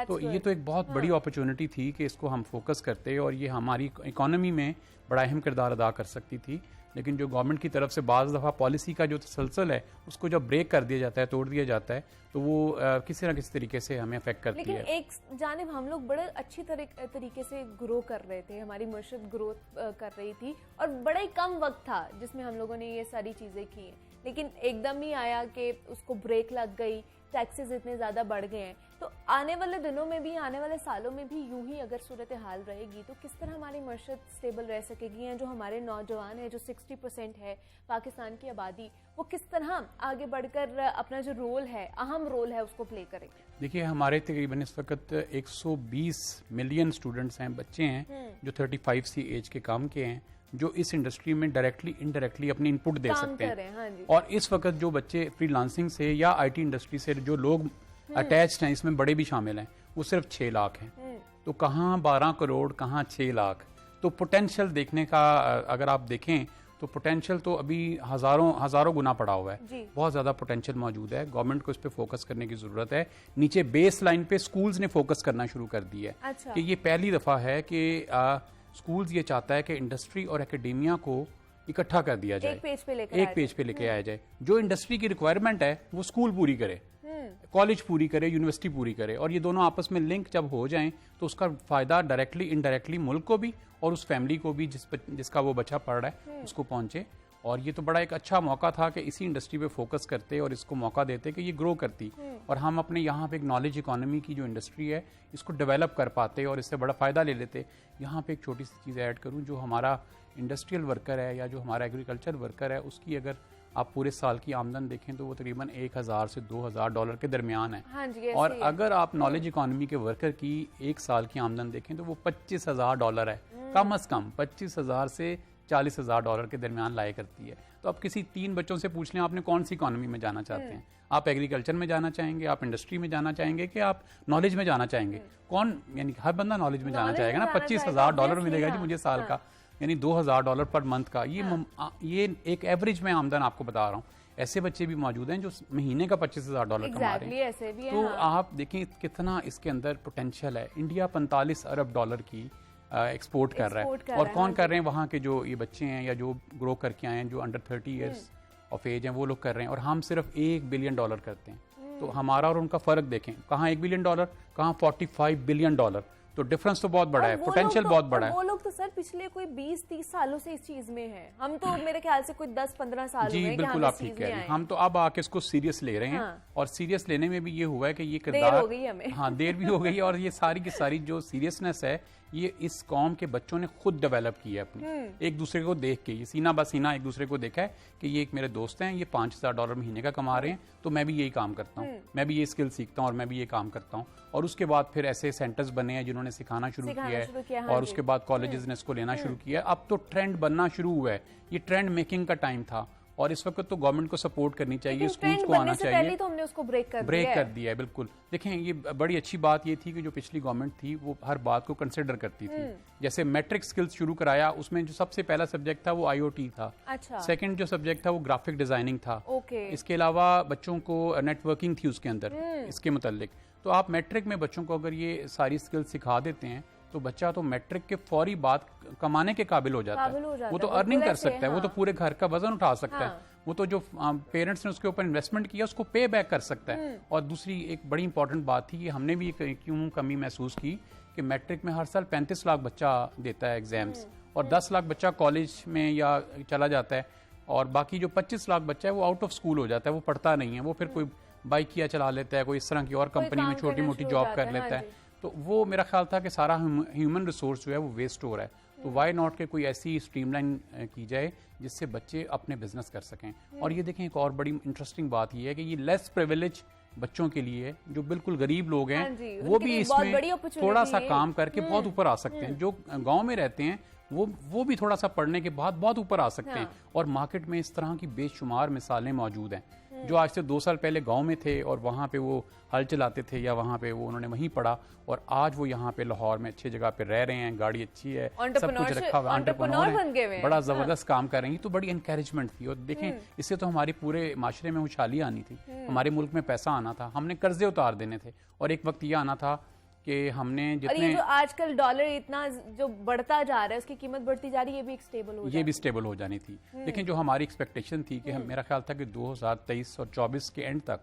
[SPEAKER 3] तो ये तो एक बहुत बड़ी अपॉर्चुनिटी थी कि इसको हम फोकस करते, और ये हमारी इकोनॉमी में बड़ा अहम किरदार अदा कर सकती थी। लेकिन जो गवर्नमेंट की तरफ से बाज़ दफ़ा पॉलिसी का जो तसलसल है उसको जब ब्रेक कर दिया जाता है, तोड़ दिया जाता है, तो वो किसी ना किसी तरीके से हमें अफेक्ट करती है।
[SPEAKER 1] लेकिन एक जानिब हम लोग बड़े अच्छी तरीके से ग्रो कर रहे थे, हमारी मईशत ग्रोथ कर रही थी, और बड़ा ही कम वक्त था जिसमें हम लोगों ने ये सारी चीज़ें की हैं। लेकिन एकदम ही आया कि उसको ब्रेक लग गई, टैक्सेस इतने ज़्यादा बढ़ गए हैं। तो आने वाले दिनों में भी, आने वाले सालों में भी यूं ही अगर सूरत हाल रहेगी तो किस तरह हमारी मईशत स्टेबल रह सकेगी, या जो हमारे नौजवान हैं, जो 60% है पाकिस्तान की आबादी, वो किस तरह आगे बढ़कर अपना जो रोल है, अहम रोल है, उसको प्ले करेंगे?
[SPEAKER 3] देखिए, हमारे तकरीबन इस वक्त 120 मिलियन स्टूडेंट्स हैं, बच्चे हैं जो 35 सी एज के कम के हैं, जो इस इंडस्ट्री में डायरेक्टली इनडायरेक्टली अपनी इनपुट दे सकते हैं।
[SPEAKER 1] हाँ जी।
[SPEAKER 3] और इस वक्त जो बच्चे फ्रीलांसिंग से या आईटी इंडस्ट्री से जो लोग अटैच्ड हैं, इसमें बड़े भी शामिल हैं, वो सिर्फ 6 लाख हैं। तो कहाँ 12 करोड़, कहाँ 6 लाख। तो पोटेंशियल देखने का अगर आप देखें तो पोटेंशियल तो अभी हज़ारों गुना पड़ा हुआ है, बहुत ज़्यादा पोटेंशियल मौजूद है। गवर्नमेंट को इस पे फोकस करने की ज़रूरत है। नीचे बेस लाइन पे स्कूल्स ने फोकस करना शुरू कर दिया है। कि ये पहली दफ़ा है कि स्कूल्स ये चाहता है कि इंडस्ट्री और एकेडेमिया को इकट्ठा कर दिया जाए, एक पेज पे लेके आया जाए। जो इंडस्ट्री की रिक्वायरमेंट है वो स्कूल पूरी करे, कॉलेज पूरी करे, यूनिवर्सिटी पूरी करे, और ये दोनों आपस में लिंक जब हो जाएं तो उसका फायदा डायरेक्टली इनडायरेक्टली मुल्क को भी और उस फैमिली को भी जिसका वो बच्चा पढ़ रहा है उसको पहुंचे। और ये तो बड़ा एक अच्छा मौका था कि इसी इंडस्ट्री पे फोकस करते और इसको मौका देते कि ये ग्रो करती, और हम अपने यहाँ पे एक नॉलेज इकोनॉमी की जो इंडस्ट्री है इसको डेवलप कर पाते और इससे बड़ा फ़ायदा ले लेते। यहाँ पे एक छोटी सी चीज़ ऐड करूँ, जो हमारा इंडस्ट्रियल वर्कर है या जो हमारा एग्रीकल्चर वर्कर है, उसकी अगर आप पूरे साल की आमदन देखें तो वो तकरीबन $1000 से $2000 के दरमियान है।
[SPEAKER 1] हाँ जी,
[SPEAKER 3] और अगर आप नॉलेज इकोनॉमी के वर्कर की एक साल की आमदन देखें तो वो $25,000 है, कम अज़ कम $25,000 से $40,000 के दरमियान लाया करती है। तो आप किसी 3 बच्चों से पूछ लें आपने कौन सी इकोनॉमी में जाना चाहते हैं, आप एग्रीकल्चर में जाना चाहेंगे, आप इंडस्ट्री में जाना चाहेंगे, कि आप नॉलेज में जाना चाहेंगे? कौन, यानी हर बंदा नॉलेज में जाना चाहेगा ना। $25,000 मिलेगा जी मुझे साल का, यानी $2000 पर मंथ का। ये एक एवरेज में आमदन आपको बता रहा हूँ। ऐसे बच्चे भी मौजूद हैं जो महीने का $25,000 कमा रहे हैं।
[SPEAKER 1] ऐसे भी
[SPEAKER 3] तो आप देखें कितना इसके अंदर पोटेंशियल है। इंडिया $45 अरब की एक्सपोर्ट कर रहा है, और कौन कर रहे हैं? वहाँ के जो ये बच्चे हैं या जो ग्रो करके आए हैं, जो अंडर 30 ईयर्स ऑफ एज हैं, वो लोग कर रहे हैं। और हम सिर्फ $1 बिलियन करते हैं। तो हमारा और उनका फ़र्क देखें, कहाँ $1 बिलियन, कहाँ $45 बिलियन। तो डिफरेंस तो बहुत बड़ा है, पोटेंशियल बहुत बड़ा है।
[SPEAKER 1] वो लोग तो सर पिछले कोई 20-30 सालों से इस चीज में है। हम तो मेरे ख्याल से कोई 10-15 साल हुए
[SPEAKER 3] जी
[SPEAKER 1] हैं कि
[SPEAKER 3] बिल्कुल
[SPEAKER 1] हम
[SPEAKER 3] आप
[SPEAKER 1] इस
[SPEAKER 3] ठीक
[SPEAKER 1] चीज
[SPEAKER 3] कह
[SPEAKER 1] में
[SPEAKER 3] रहे हैं।
[SPEAKER 1] आए।
[SPEAKER 3] हम तो अब आके इसको सीरियस ले रहे हैं।
[SPEAKER 1] हाँ।
[SPEAKER 3] और सीरियस लेने में भी ये हुआ है कि ये
[SPEAKER 1] देर
[SPEAKER 3] किरदार
[SPEAKER 1] हो गई हमें।
[SPEAKER 3] हाँ देर भी हो गई है, और ये सारी की सारी जो सीरियसनेस है ये इस कौम के बच्चों ने खुद डेवलप की है अपनी, एक दूसरे को देख के। ये सीना बसीना एक दूसरे को देखा है कि ये एक मेरे दोस्त हैं, ये $5,000 महीने का कमा रहे हैं, तो मैं भी यही काम करता हूँ, मैं भी ये स्किल सीखता हूँ और मैं भी ये काम करता हूँ। और उसके बाद फिर ऐसे सेंटर्स बने हैं जिन्होंने सिखाना शुरू किया है,
[SPEAKER 1] हाँ
[SPEAKER 3] और उसके बाद कॉलेजेस ने इसको लेना शुरू किया है। अब तो ट्रेंड बनना शुरू हुआ है, ये ट्रेंड मेकिंग का टाइम था, और इस वक्त तो गवर्नमेंट को सपोर्ट करनी चाहिए, स्कूल्स को आना चाहिए।
[SPEAKER 1] तो हमने उसको ब्रेक कर
[SPEAKER 3] दिया है बिल्कुल। देखें ये बड़ी अच्छी बात ये थी कि जो पिछली गवर्नमेंट थी वो हर बात को कंसिडर करती थी। जैसे मैट्रिक स्किल्स शुरू कराया, उसमें जो सबसे पहला सब्जेक्ट था वो IoT था।
[SPEAKER 1] अच्छा।
[SPEAKER 3] सेकंड जो सब्जेक्ट था वो ग्राफिक डिजाइनिंग था।
[SPEAKER 1] ओके।
[SPEAKER 3] इसके अलावा बच्चों को नेटवर्किंग थी उसके अंदर इसके मुतालिक। तो आप मैट्रिक में बच्चों को अगर ये सारी स्किल्स सिखा देते हैं तो बच्चा तो मैट्रिक के फौरी बाद कमाने के काबिल हो जाता है। वो तो अर्निंग कर सकता है, वो तो पूरे घर का वजन उठा सकता है, वो तो जो पेरेंट्स ने उसके ऊपर इन्वेस्टमेंट किया उसको पे बैक कर सकता है। और दूसरी एक बड़ी इंपॉर्टेंट बात थी कि हमने भी क्यों कमी महसूस की कि मैट्रिक में हर साल 35 लाख बच्चा देता है एग्जाम्स, और 10 लाख बच्चा कॉलेज में या चला जाता है, और बाकी जो 25 लाख बच्चा है वो आउट ऑफ स्कूल हो जाता है, वो पढ़ता नहीं है, वो फिर कोई बाइक या चला लेता है, कोई इस तरह की और कंपनी में छोटी मोटी जॉब कर लेता है। तो वो मेरा ख्याल था कि सारा ह्यूमन रिसोर्स जो है वो वेस्ट हो रहा है, तो वाई नॉट के कोई ऐसी स्ट्रीमलाइन की जाए जिससे बच्चे अपने बिजनेस कर सकें। और ये देखें एक और बड़ी इंटरेस्टिंग बात ये है कि ये लेस प्रिविलेज बच्चों के लिए जो बिल्कुल गरीब लोग हैं वो भी इसमें थोड़ा सा काम करके बहुत ऊपर आ सकते हैं। जो गांव में रहते हैं वो भी थोड़ा सा पढ़ने के बाद बहुत ऊपर आ सकते हैं। और मार्केट में इस तरह की बेशुमार मिसालें मौजूद हैं जो आज से 2 साल पहले गांव में थे और वहाँ पे वो हल चलाते थे या वहाँ पे वो उन्होंने वहीं पढ़ा, और आज वो यहाँ पे लाहौर में अच्छी जगह पे रह रहे हैं, गाड़ी अच्छी है, सब कुछ रखा हुआ, एंटरप्रेन्योर है, बड़ा जबरदस्त काम कर रही हैं। तो बड़ी एनकरेजमेंट थी। और देखें इससे तो हमारे पूरे माशरे में खुशहाली आनी थी, हमारे मुल्क में पैसा आना था, हमने कर्जे उतार देने थे, और एक वक्त ये आना था कि हमने जितने,
[SPEAKER 1] और ये जो आजकल डॉलर इतना जो बढ़ता जा रहा है उसकी कीमत बढ़ती जा रही है, ये भी स्टेबल हो
[SPEAKER 3] जानी थी। लेकिन जो हमारी एक्सपेक्टेशन थी कि मेरा ख्याल था कि 2023 और 24 के एंड तक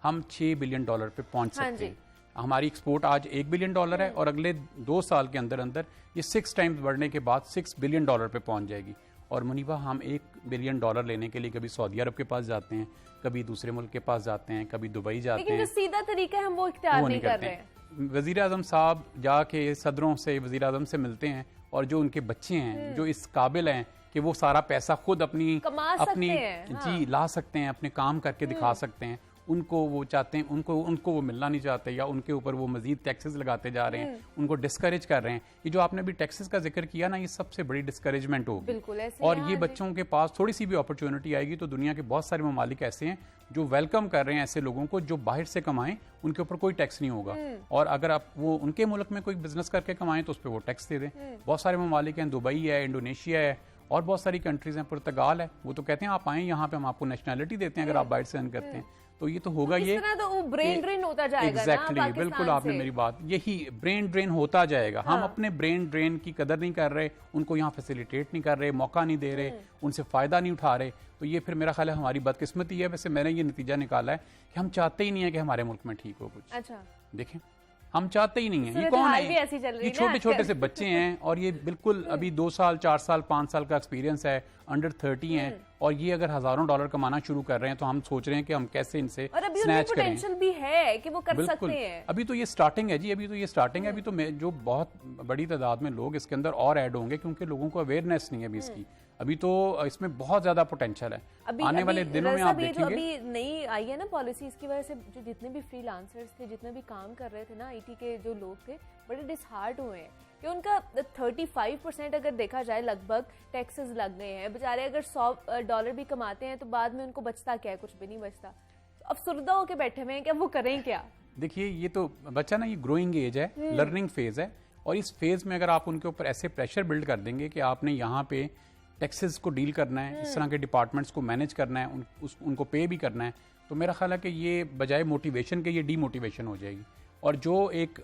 [SPEAKER 3] हम $6 बिलियन पे पहुंच सकते हैं। हमारी एक्सपोर्ट आज $1 बिलियन है, और अगले 2 साल के अंदर अंदर ये 6 टाइम्स बढ़ने के बाद $6 बिलियन पे पहुंच जाएगी। और मुनीबा हम $1 बिलियन लेने के लिए कभी सऊदी अरब के पास जाते हैं, कभी दूसरे मुल्क के पास जाते हैं, कभी दुबई जाते हैं,
[SPEAKER 1] लेकिन जो सीधा तरीका है हम वो इख्तियार नहीं कर रहे हैं।
[SPEAKER 3] वज़ीर आज़म साहब जाके सदरों से, वज़ीर आज़म से मिलते हैं, और जो उनके बच्चे हैं जो इस काबिल हैं कि वो सारा पैसा खुद अपनी जी ला सकते हैं, अपने काम करके दिखा सकते हैं, उनको वो चाहते हैं, उनको वो मिलना नहीं चाहते, या उनके ऊपर वो मजीद टैक्सेस लगाते जा रहे हैं, उनको डिस्करेज कर रहे हैं। ये जो आपने भी टैक्सेस का जिक्र किया ना, ये सबसे बड़ी डिस्करेजमेंट होगी। और ये बच्चों के पास थोड़ी सी भी अपॉर्चुनिटी आएगी तो दुनिया के बहुत सारे ममालिक ऐसे हैं जो वेलकम कर रहे हैं ऐसे लोगों को जो बाहर से कमाएं, उनके ऊपर कोई टैक्स नहीं होगा। और अगर आप वो उनके मुल्क में कोई बिजनेस करके कमाएं तो उस पर वो टैक्स दे दें। बहुत सारे ममालिक हैं, दुबई है, इंडोनेशिया है, और बहुत सारी कंट्रीज हैं, पुर्तगाल है, वो तो कहते हैं आप आएँ यहाँ पे, हम आपको नेशनलिटी देते हैं अगर आप बाहर से अर्न करते हैं। तो ये तो होगा, ये
[SPEAKER 1] तो ब्रेन ड्रेन होता जाएगा।
[SPEAKER 3] एग्जैक्टली, बिल्कुल आपने मेरी बात, यही ब्रेन ड्रेन होता जाएगा। हम अपने ब्रेन ड्रेन की कदर नहीं कर रहे, उनको यहाँ फैसिलिटेट नहीं कर रहे, मौका नहीं दे रहे, उनसे फायदा नहीं उठा रहे। तो ये फिर मेरा ख्याल है हमारी बदकिस्मती है। वैसे मैंने ये नतीजा निकाला है कि हम चाहते ही नहीं है कि हमारे मुल्क में ठीक हो कुछ।
[SPEAKER 1] अच्छा,
[SPEAKER 3] देखें हम चाहते ही नहीं है। ये कौन है? ये छोटे छोटे से बच्चे हैं, और ये बिल्कुल अभी 2 साल 4 साल 5 साल का एक्सपीरियंस है, अंडर 30 हैं, और ये अगर हजारों डॉलर कमाना शुरू कर रहे हैं तो हम सोच रहे हैं कि हम कैसे इनसे स्नैच करें।
[SPEAKER 1] पोटेंशियल भी है कि वो कर सकते हैं।
[SPEAKER 3] अभी तो ये स्टार्टिंग है जी, अभी तो ये स्टार्टिंग है। अभी तो जो बहुत बड़ी तादाद में लोग इसके अंदर और ऐड होंगे, क्योंकि लोगों को अवेयरनेस नहीं है अभी इसकी। अभी तो इसमें बहुत ज्यादा पोटेंशियल है। आने वाले दिनों में आप देखेंगे,
[SPEAKER 1] अभी नई आई है ना पॉलिसी, इसकी वजह से जो जितने भी फ्रीलांसर्स थे, जितने भी काम कर रहे थे ना IT के जो लोग थे, बड़े डिसहार्ट हुए हैं कि उनका 35% अगर देखा जाए लगभग टैक्सेस लग गए हैं। बेचारे अगर $100 भी कमाते हैं तो बाद में उनको बचता क्या है? कुछ भी नहीं बचता। अफसरदा होके बैठे हुए हैं कि वो करें क्या?
[SPEAKER 3] देखिए ये तो बच्चा ना, ये ग्रोइंग एज है, लर्निंग फेज है, और इस फेज में अगर आप उनके ऊपर ऐसे प्रेशर बिल्ड कर देंगे कि आपने यहाँ पे टैक्सेस को डील करना है, इस तरह के डिपार्टमेंट्स को मैनेज करना है, उनको पे भी करना है, तो मेरा ख्याल है कि ये बजाय मोटिवेशन के ये डीमोटिवेशन हो जाएगी। और जो एक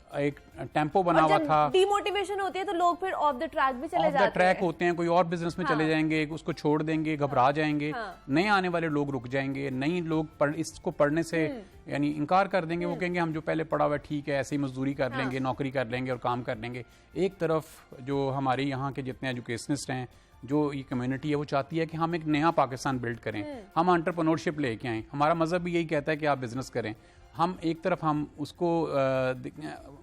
[SPEAKER 3] टेम्पो बना हुआ था,
[SPEAKER 1] डीमोटिवेशन होती है तो लोग फिर ऑफ द ट्रैक भी चले जाते हैं,
[SPEAKER 3] ट्रैक होते हैं, कोई और बिजनेस में चले जाएंगे, उसको छोड़ देंगे, घबरा जाएंगे, नए आने वाले लोग रुक जाएंगे, नए लोग इसको पढ़ने से यानी इनकार कर देंगे, वो कहेंगे हम जो पहले पढ़ा हुआ है ठीक है, ऐसे ही मजदूरी कर लेंगे, नौकरी कर लेंगे और काम कर लेंगे। एक तरफ जो हमारे यहाँ के जितने एजुकेशनिस्ट हैं, जो ये कम्युनिटी है, वो चाहती है कि हम एक नया पाकिस्तान बिल्ड करें, हम एंटरप्रेन्योरशिप लेके आएँ। हमारा मजहब भी यही कहता है कि आप बिजनेस करें। हम एक तरफ हम उसको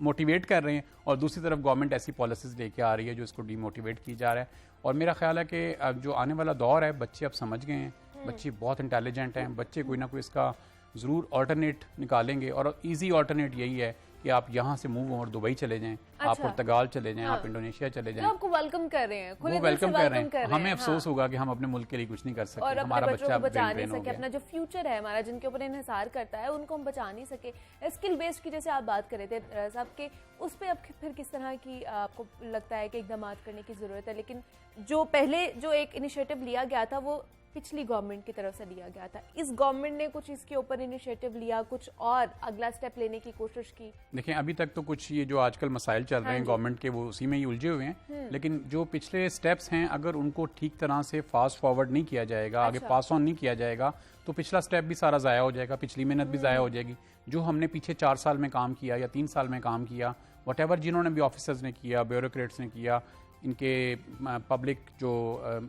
[SPEAKER 3] मोटिवेट कर रहे हैं और दूसरी तरफ गवर्नमेंट ऐसी पॉलिसीज़ लेके आ रही है जो इसको डीमोटिवेट की जा रहा है। और मेरा ख्याल है कि अब जो आने वाला दौर है, बच्चे अब समझ गए हैं, बच्चे बहुत इंटेलिजेंट हैं, बच्चे कोई ना कोई इसका ज़रूर ऑल्टरनेट निकालेंगे। और इजी ऑल्टरनेट यही है कि आप यहाँ से मूव और दुबई चले जाएं, आप पुर्तगाल चले जाएं, आप इंडोनेशिया चले जाएं।
[SPEAKER 1] आपको वेलकम कर रहे हैं,
[SPEAKER 3] वो वेलकम कर रहे हैं। हमें अफसोस होगा कि हम अपने मुल्क के लिए कुछ नहीं कर सकते,
[SPEAKER 1] और
[SPEAKER 3] हमारा बच्चा
[SPEAKER 1] बचा नहीं सके, अपना जो फ्यूचर है हमारा, जिनके ऊपर इन्हिसार करता है, उनको हम बचा नहीं सके। स्किल बेस्ड की जैसे आप बात कर रहे थे साहब के, उस पर अब फिर किस तरह की आपको लगता है कि इकदाम करने की जरूरत है? लेकिन जो पहले जो एक इनिशिएटिव लिया गया था वो पिछली गवर्नमेंट की तरफ से लिया गया था, इस गवर्नमेंट ने कुछ इसके ऊपर इनिशिएटिव लिया, कुछ और अगला स्टेप लेने की कोशिश की?
[SPEAKER 3] देखिए, अभी तक तो कुछ ये जो आजकल मसाइल चल रहे हैं गवर्नमेंट के, वो उसी में ही उलझे हुए हैं। लेकिन जो पिछले स्टेप्स हैं, अगर उनको ठीक तरह से फास्ट फॉरवर्ड नहीं किया जाएगा, आगे पास ऑन नहीं किया जाएगा, तो पिछला स्टेप भी सारा ज़ाया हो जाएगा, पिछली मेहनत भी ज़ाया हो जाएगी। जो हमने पीछे 4 साल में काम किया या 3 साल में काम किया, वट जिन्होंने भी ऑफिसर्स ने किया, ब्यूरोक्रेट्स ने किया, इनके पब्लिक जो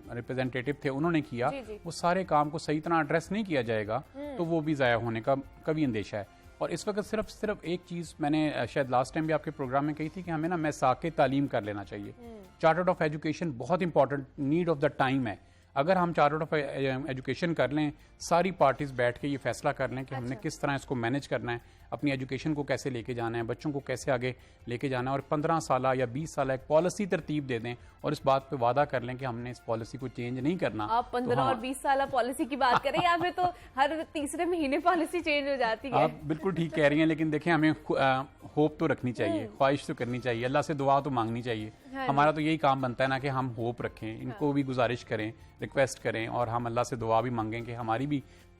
[SPEAKER 3] रिप्रेजेंटेटिव थे उन्होंने किया, वो सारे काम को सही तरह एड्रेस नहीं किया जाएगा तो वो भी ज़ाया होने का कभी अंदेशा है। और इस वक्त सिर्फ एक चीज़ मैंने शायद लास्ट टाइम भी आपके प्रोग्राम में कही थी कि हमें ना मैसाके तालीम कर लेना चाहिए। चार्टर्ड ऑफ एजुकेशन बहुत important, need of the time है। अगर हम चार्टर्ड ऑफ एजुकेशन कर लें, सारी पार्टीज बैठ के ये फैसला कर लें कि हमने किस तरह इसको मैनेज करना है, अपनी एजुकेशन को कैसे लेके जाना है, बच्चों को कैसे आगे लेके जाना है, और 15 साल या 20 साल एक पॉलिसी तरतीब दे दें और इस बात पे वादा कर लें कि हमने इस पॉलिसी को चेंज नहीं करना।
[SPEAKER 1] आप 15 और 20 साल पॉलिसी की बात करें या फिर तो हर तीसरे महीने पॉलिसी चेंज हो जाती है?
[SPEAKER 3] आप बिल्कुल ठीक कह रही हैं, लेकिन देखें हमें होप तो रखनी चाहिए, ख्वाहिश तो करनी चाहिए, अल्लाह से दुआ तो मांगनी चाहिए। हमारा तो यही काम बनता है ना कि हम होप रखें, इनको भी गुजारिश करें, रिक्वेस्ट करें, और हम अल्लाह से दुआ भी मांगें कि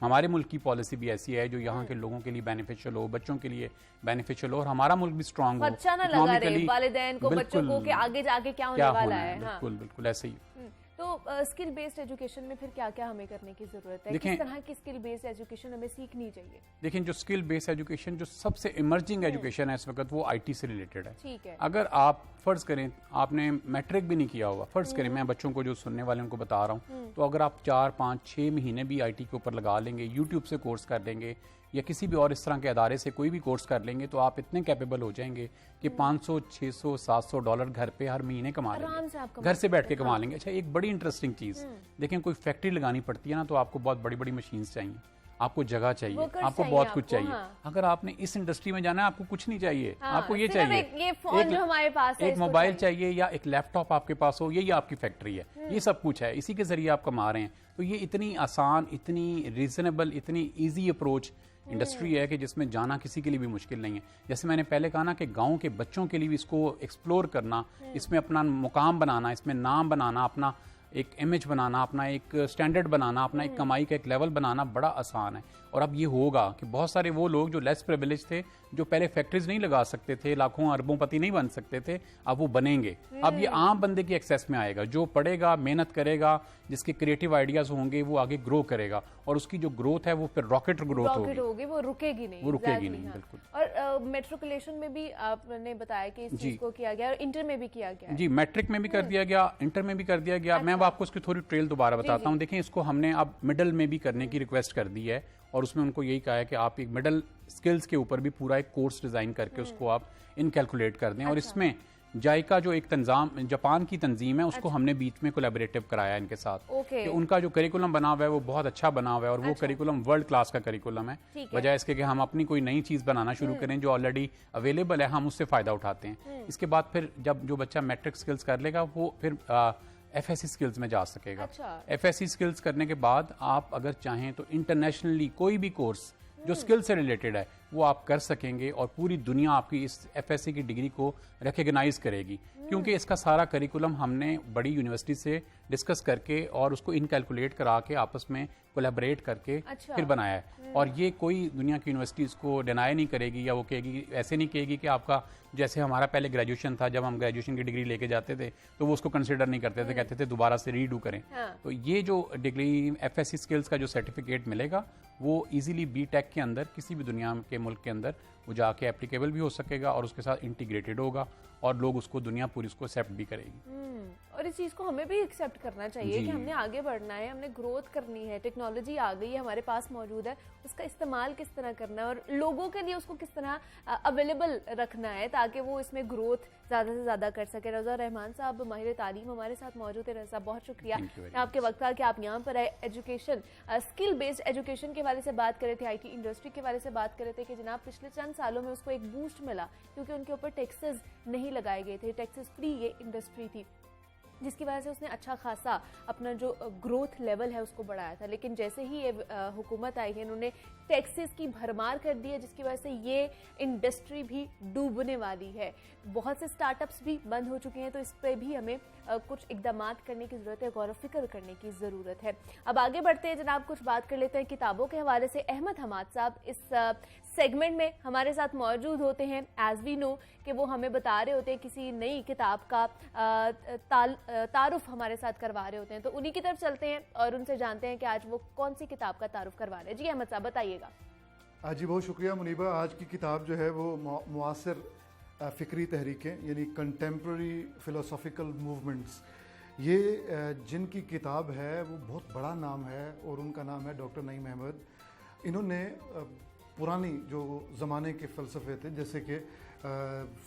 [SPEAKER 3] हमारे मुल्क की पॉलिसी भी ऐसी है जो यहाँ के लोगों के लिए बेनिफिशियल हो, बच्चों के लिए बेनिफिशियल हो, और हमारा मुल्क भी स्ट्रांग हो।
[SPEAKER 1] अच्छा ना लगा रहे वालिदैन को, बच्चों को कि आगे जाके क्या होने वाला है।
[SPEAKER 3] बिल्कुल बिल्कुल ऐसे ही।
[SPEAKER 1] तो स्किल बेस्ड एजुकेशन में फिर क्या क्या हमें करने की जरूरत है? किस तरह की स्किल बेस्ड एजुकेशन हमें सीखनी चाहिए?
[SPEAKER 3] देखिए, जो स्किल बेस्ड एजुकेशन जो सबसे इमर्जिंग एजुकेशन है इस वक्त, वो आईटी से रिलेटेड है।
[SPEAKER 1] ठीक है।
[SPEAKER 3] अगर आप फर्ज करें आपने मैट्रिक भी नहीं किया हुआ, फर्ज करें, मैं बच्चों को जो सुनने वाले उनको बता रहा हूँ, तो अगर आप 4, 5, 6 महीने भी आईटी के ऊपर लगा लेंगे, यूट्यूब से कोर्स कर लेंगे या किसी भी और इस तरह के अदारे से कोई भी कोर्स कर लेंगे, तो आप इतने कैपेबल हो जाएंगे कि 500, 600, 700 डॉलर घर पे हर महीने कमा लेंगे, घर से बैठ के कमा लेंगे। अच्छा, एक बड़ी इंटरेस्टिंग चीज़ देखें, कोई फैक्ट्री लगानी पड़ती है ना, तो आपको बहुत बड़ी बड़ी मशीन्स चाहिए, आपको जगह चाहिए, आपको बहुत कुछ चाहिए। अगर आपने इस इंडस्ट्री में जाना है, आपको कुछ नहीं चाहिए, आपको ये चाहिए, एक मोबाइल चाहिए या एक लैपटॉप आपके पास हो, यही आपकी फैक्ट्री है, ये सब कुछ है, इसी के जरिए आप कमा रहे हैं। तो ये इतनी आसान, इतनी रीजनेबल, इतनी ईजी अप्रोच इंडस्ट्री है कि जिसमें जाना किसी के लिए भी मुश्किल नहीं है। जैसे मैंने पहले कहा ना कि गांव के बच्चों के लिए भी इसको एक्सप्लोर करना, इसमें अपना मुकाम बनाना, इसमें नाम बनाना, अपना एक इमेज बनाना, अपना एक स्टैंडर्ड बनाना, अपना एक कमाई का एक लेवल बनाना बड़ा आसान है। और अब ये होगा कि बहुत सारे वो लोग जो लेस प्रिविलेज थे, जो पहले फैक्ट्रीज नहीं लगा सकते थे, लाखों अरबों पति नहीं बन सकते थे, अब वो बनेंगे। अब ये आम बंदे की एक्सेस में आएगा, जो पढ़ेगा, मेहनत करेगा, जिसके क्रिएटिव आइडियाज होंगे, वो आगे ग्रो करेगा, और उसकी जो ग्रोथ है वो फिर रॉकेट ग्रोथ होगी,
[SPEAKER 1] वो रुकेगी नहीं,
[SPEAKER 3] बिल्कुल।
[SPEAKER 1] और मेट्रिकुलेशन में भी आपने बताया कि इस चीज को किया गया, और इंटर में भी किया गया।
[SPEAKER 3] जी, मैट्रिक में भी कर दिया गया, इंटर में भी कर दिया गया। मैं आपको उसकी थोड़ी ट्रेल दोबारा बताता हूँ। देखें, इसको हमने अब मिडल में भी करने की रिक्वेस्ट कर दी है, और उसमें उनको यही कहा है कि आप एक मिडल स्किल्स के ऊपर भी पूरा एक कोर्स डिजाइन करके उसको आप इनकैलकुलेट कर दें। और इसमें जायका जो एक जापान की तंजीम है, उसको हमने बीच में कोलैबोरेटिव कराया इनके साथ। कि उनका जो करिकुलम बना हुआ है वो बहुत अच्छा बना हुआ है, और वो करिकुलम वर्ल्ड क्लास का करिकुलम है। बजाय इसके कि हम अपनी कोई नई चीज बनाना शुरू करें जो ऑलरेडी अवेलेबल है, हम उससे फायदा उठाते हैं। इसके बाद फिर जब जो बच्चा मैट्रिक स्किल्स कर लेगा, वो फिर FSC स्किल्स में जा सकेगा। FSC स्किल्स करने के बाद आप अगर चाहें तो इंटरनेशनली कोई भी कोर्स जो स्किल से रिलेटेड है, वो आप कर सकेंगे और पूरी दुनिया आपकी इस FSC की डिग्री को रिकग्नाइज करेगी, क्योंकि इसका सारा करिकुलम हमने बड़ी यूनिवर्सिटी से डिस्कस करके और उसको इनकैलकुलेट करा के आपस में कोलैबोरेट करके फिर बनाया है। और ये कोई दुनिया की यूनिवर्सिटी इसको डिनाई नहीं करेगी या वो कहेगी, ऐसे नहीं कहेगी कि आपका, जैसे हमारा पहले ग्रेजुएशन था, जब हम ग्रेजुएशन की डिग्री लेके जाते थे तो वो उसको कंसिडर नहीं करते थे, कहते थे दोबारा से रीडू करें। तो ये जो डिग्री FSC स्किल्स का जो सर्टिफिकेट मिलेगा वो इजीली BTech के अंदर किसी भी दुनिया के मुल्क के अंदर वो जाके एप्लीकेबल भी हो सकेगा और उसके साथ इंटीग्रेटेड होगा और लोग उसको, दुनिया पूरी उसको एक्सेप्ट भी करेगी।
[SPEAKER 1] और इस चीज़ को हमें भी एक्सेप्ट करना चाहिए कि हमने आगे बढ़ना है, हमने ग्रोथ करनी है, टेक्नोलॉजी आ गई है, हमारे पास मौजूद है, उसका इस्तेमाल किस तरह करना है और लोगों के लिए उसको किस तरह अवेलेबल रखना है ताकि वो इसमें ग्रोथ ज़्यादा से ज़्यादा कर सके। रज़ा रहमान साहब माहिर तालीम हमारे साथ मौजूद है। रज़ा साहब बहुत शुक्रिया आपके वक्त का कि आप यहाँ पर आए। एजुकेशन, स्किल बेस्ड एजुकेशन के बारे से बात कर रहे थे, IT इंडस्ट्री के बारे से बात कर रहे थे कि जनाब पिछले चंद सालों में उसको एक बूस्ट मिला क्योंकि उनके ऊपर टैक्सेस नहीं लगाए गए थे, टैक्सेस फ्री ये इंडस्ट्री थी, जिसकी वजह से उसने अच्छा खासा अपना जो ग्रोथ लेवल है उसको बढ़ाया था। लेकिन जैसे ही ये हुकूमत आई है, इन्होंने टैक्सेस की भरमार कर दी है, जिसकी वजह से ये इंडस्ट्री भी डूबने वाली है। बहुत से स्टार्टअप्स भी बंद हो चुके हैं, तो इस पर भी हमें कुछ इकदाम करने की ज़रूरत है, गौर फिक्र करने की ज़रूरत है। अब आगे बढ़ते हैं जनाब, कुछ बात कर लेते हैं किताबों के हवाले से। अहमद हमाद साहब इस सेगमेंट में हमारे साथ मौजूद होते हैं। एज वी नो कि वो हमें बता रहे होते हैं किसी नई किताब का तारुफ हमारे साथ करवा रहे होते हैं, तो उन्हीं की तरफ चलते हैं और उनसे जानते हैं कि आज वो कौन सी किताब का तारुफ करवा रहे हैं। जी अहमद साहब बताइएगा।
[SPEAKER 4] जी बहुत शुक्रिया मुनीबा। आज की किताब जो है वो मुआसिर फ़िक्री तहरीकें यानी कंटेम्प्रेरी फ़िलोसॉफ़िकल मूवमेंट्स, ये जिनकी किताब है वो बहुत बड़ा नाम है और उनका नाम है डॉक्टर नईम अहमद। इन्होंने पुरानी जो ज़माने के फ़लसफ़े थे, जैसे कि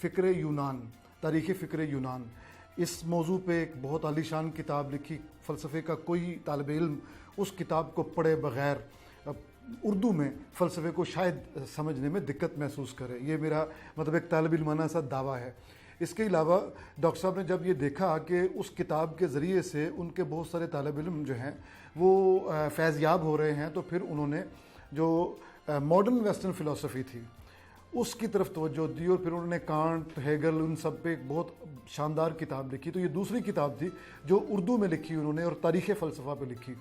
[SPEAKER 4] फ़िक्र यूनान, तारीख़ फ़िक्र यूनान, इस मौजू पे एक बहुत आलीशान किताब लिखी। फ़लसफ़े का कोई तालिब इल्म उस किताब को पढ़े बग़ैर उर्दू में फ़लसफ़े को शायद समझने में दिक्कत महसूस करे। ये मेरा मतलब एक तालिब इल्माना सा दावा है। इसके अलावा डॉक्टर साहब ने जब ये देखा कि उस किताब के ज़रिए से उनके बहुत सारे तालिब इल्म जो हैं वो फैज़याब हो रहे हैं, तो फिर उन्होंने जो मॉडर्न वेस्टर्न फ़िलासफ़ी थी उसकी तरफ तवज्जो दी और फिर उन्होंने कांट, हेगल, उन सब पे एक बहुत शानदार किताब लिखी। तो ये दूसरी किताब थी जो उर्दू में लिखी उन्होंने और तारीख़ फ़लसफ़ा पे लिखी।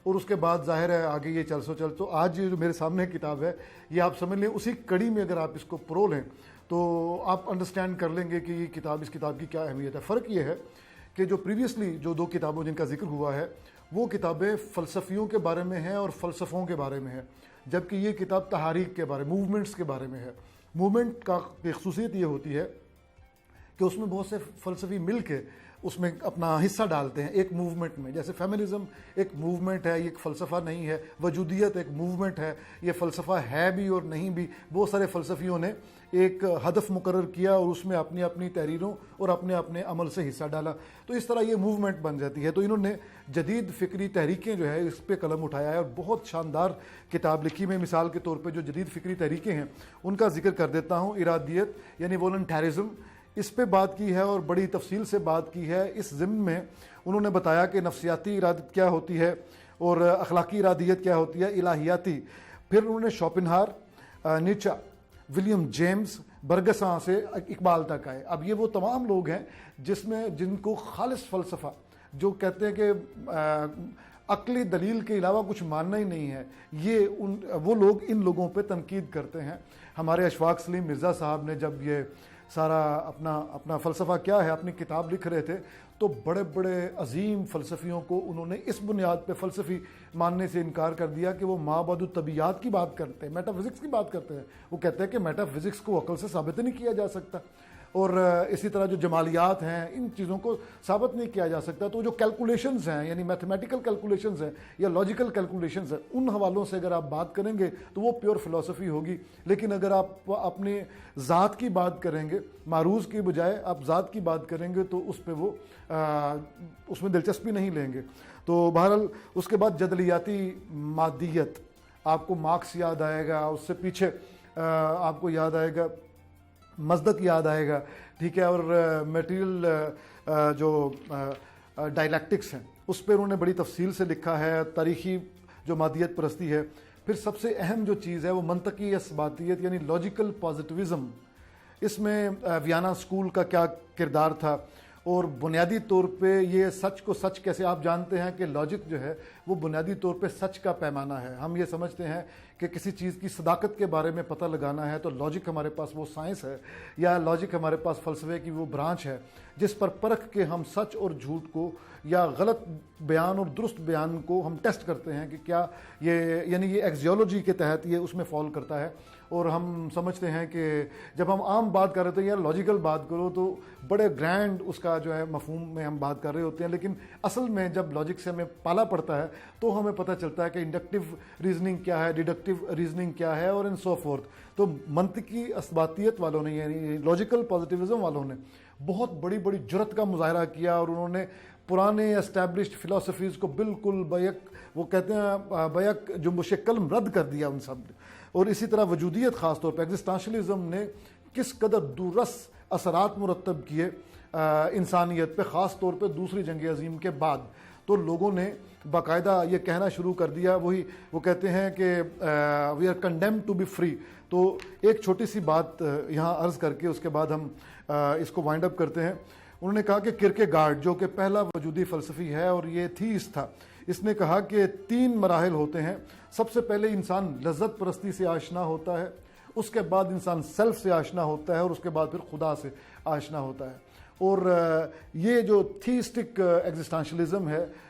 [SPEAKER 4] और उसके बाद ज़ाहिर है आगे ये चल तो आज ये जो मेरे सामने किताब है ये आप समझ लें उसी कड़ी में अगर आप इसको परो लें तो आप अंडरस्टैंड कर लेंगे कि इस किताब की क्या अहमियत है। फ़र्क ये है कि जो प्रीवियसली जो दो किताबों जिनका जिक्र हुआ है वो किताबें फ़लसफ़ियों के बारे में हैं और फ़लसफ़ों के बारे में है, जबकि ये किताब तहारीक के बारे, मूवमेंट्स के बारे में है। मूवमेंट का एक ख़ुसूसियत ये होती है कि उसमें बहुत से फ़लसफ़ी मिल के उसमें अपना हिस्सा डालते हैं एक मूवमेंट में। जैसे फेमिनिज़म एक मूवमेंट है, ये एक फ़लसफ़ा नहीं है। वजूदियत एक मूवमेंट है, ये फ़लसफ़ा है भी और नहीं भी। बहुत सारे फ़लसफ़ियों ने एक हदफ मुकर्रर किया और उसमें अपनी अपनी तहरीरों और अपने अपने अमल से हिस्सा डाला, तो इस तरह ये मूवमेंट बन जाती है। तो इन्होंने जदीद फ़िक्री तहरीकें जो है इस पर कलम उठाया है और बहुत शानदार किताब लिखी। मैं मिसाल के तौर पर जो जदीद फ़िक्री तहरीकें हैं उनका जिक्र कर देता हूँ। इरादियत यानी वॉलंटरिज़म, इस पे बात की है और बड़ी तफसील से बात की है। इस ज़िम्न में उन्होंने बताया कि नफ्सियाती इरादत क्या होती है और अखलाकी इरादियत क्या होती है, इलाहियाती। फिर उन्होंने शोपेनहावर, नीचा, विलियम जेम्स, बरगसां से इकबाल तक आए। अब ये वो तमाम लोग हैं जिनको खालिस फ़लसफ़ा, जो कहते हैं कि अक्ली दलील के अलावा कुछ मानना ही नहीं है, ये वो लोग इन लोगों पे तनकीद करते हैं। हमारे अशफाक सलीम मिर्ज़ा साहब ने जब ये सारा अपना फ़लसफ़ा क्या है अपनी किताब लिख रहे थे तो बड़े बड़े अजीम फ़लसफ़ियों को उन्होंने इस बुनियाद पे फ़लसफ़ी मानने से इनकार कर दिया कि वो माबुद तबियात की बात करते हैं, मेटाफिज़िक्स की बात करते हैं। वो कहते हैं कि मेटाफिज़िक्स को अकल से साबित नहीं किया जा सकता और इसी तरह जो जमालियात हैं इन चीज़ों को साबित नहीं किया जा सकता। तो जो कैलकुलेशंस हैं यानी मैथमेटिकल कैलकुलेशंस हैं या लॉजिकल कैलकुलेशंस हैं, उन हवालों से अगर आप बात करेंगे तो वो प्योर फिलॉसफी होगी। लेकिन अगर आप अपने ज़ात की बात करेंगे, मारूज़ की बजाय आप ज़ात की बात करेंगे तो उस पर वो उसमें दिलचस्पी नहीं लेंगे। तो बहरहाल उसके बाद जदलियाती मादियत, आपको मार्क्स याद आएगा, उससे पीछे आपको याद आएगा मज़दक याद आएगा, ठीक है। और मटेरियल जो डायलैक्टिक्स हैं उस पर उन्होंने बड़ी तफसील से लिखा है। तारीख़ी जो मादियत परस्ती है, फिर सबसे अहम जो चीज़ है वो मंतकी इसबातियत यानी लॉजिकल पॉजिटिविज्म। इसमें वियना स्कूल का क्या किरदार था और बुनियादी तौर पे ये सच को सच कैसे, आप जानते हैं कि लॉजिक जो है वो बुनियादी तौर पे सच का पैमाना है। हम ये समझते हैं कि किसी चीज़ की सदाकत के बारे में पता लगाना है तो लॉजिक हमारे पास वो साइंस है या लॉजिक हमारे पास फ़लसफ़े की वो ब्रांच है जिस पर परख के हम सच और झूठ को या गलत बयान और दुरुस्त बयान को हम टेस्ट करते हैं कि क्या ये, यानी ये एक्सियोलॉजी के तहत ये उसमें फॉल करता है। और हम समझते हैं कि जब हम आम बात कर रहे होते हैं या लॉजिकल बात करो तो बड़े ग्रैंड उसका जो है मफहूम में हम बात कर रहे होते हैं, लेकिन असल में जब लॉजिक से हमें पाला पड़ता है तो हमें पता चलता है कि इंडक्टिव रीजनिंग क्या है, डिडक्टिव रीजनिंग क्या है और इन सो फोर्थ। तो मंतकी इसबातियत वालों ने यानी लॉजिकल पॉजिटिविज्म वालों ने बहुत बड़ी बड़ी जुर्रत का मुजाहरा किया और उन्होंने पुराने एस्टैब्लिश्ड फ़िलासफ़ीज़ को बिल्कुल बैक, वो कहते हैं बैक जुम्बुश कलम रद्द कर दिया उन सब। और इसी तरह वजूदियत ख़ास तौर पर एग्जिस्टेंशलिज्म ने किस कदर दूरस असरात मुरतब किए इंसानियत पे, ख़ास तौर पे दूसरी जंग अज़ीम के बाद। तो लोगों ने बाकायदा ये कहना शुरू कर दिया, वही वो कहते हैं कि we are condemned to be free. तो एक छोटी सी बात यहाँ अर्ज़ करके उसके बाद हम इसको वाइंड अप करते हैं। उन्होंने कहा कि किरकेगार्ड जो कि पहला वजूदी फ़लसफ़ी है और ये थीस्ट था, इसने कहा कि 3 मराहिल होते हैं। सबसे पहले इंसान लज्जत परस्ती से आशना होता है, उसके बाद इंसान सेल्फ से आशना होता है और उसके बाद फिर खुदा से आशना होता है। और ये जो थीस्टिक एग्जिस्टेंशलिज्म है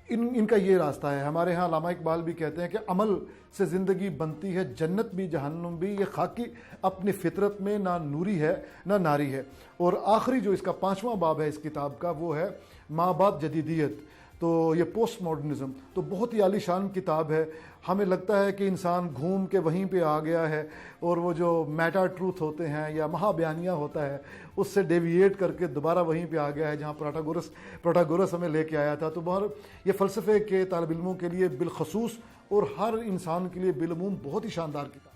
[SPEAKER 4] इनका ये रास्ता है। हमारे यहाँ अल्लामा इकबाल भी कहते हैं कि अमल से ज़िंदगी बनती है जन्नत भी जहन्नुम भी, ये खाकी अपनी फितरत में ना नूरी है ना नारी है। और आखिरी जो इसका 5वां बाब है इस किताब का वो है माँ बाप जदीदियत, तो ये पोस्ट मॉडर्निज़म। तो बहुत ही आलीशान किताब है। हमें लगता है कि इंसान घूम के वहीं पे आ गया है और वो जो मेटा ट्रूथ होते हैं या महाबयानिया होता है उससे डेविएट करके दोबारा वहीं पे आ गया है जहाँ प्रोटागोरस हमें लेके आया था। तो बाहर ये फ़लसफ़े के तालिब इल्मों के लिए बिलखसूस और हर इंसान के लिए बिलमूम बहुत ही शानदार किताब।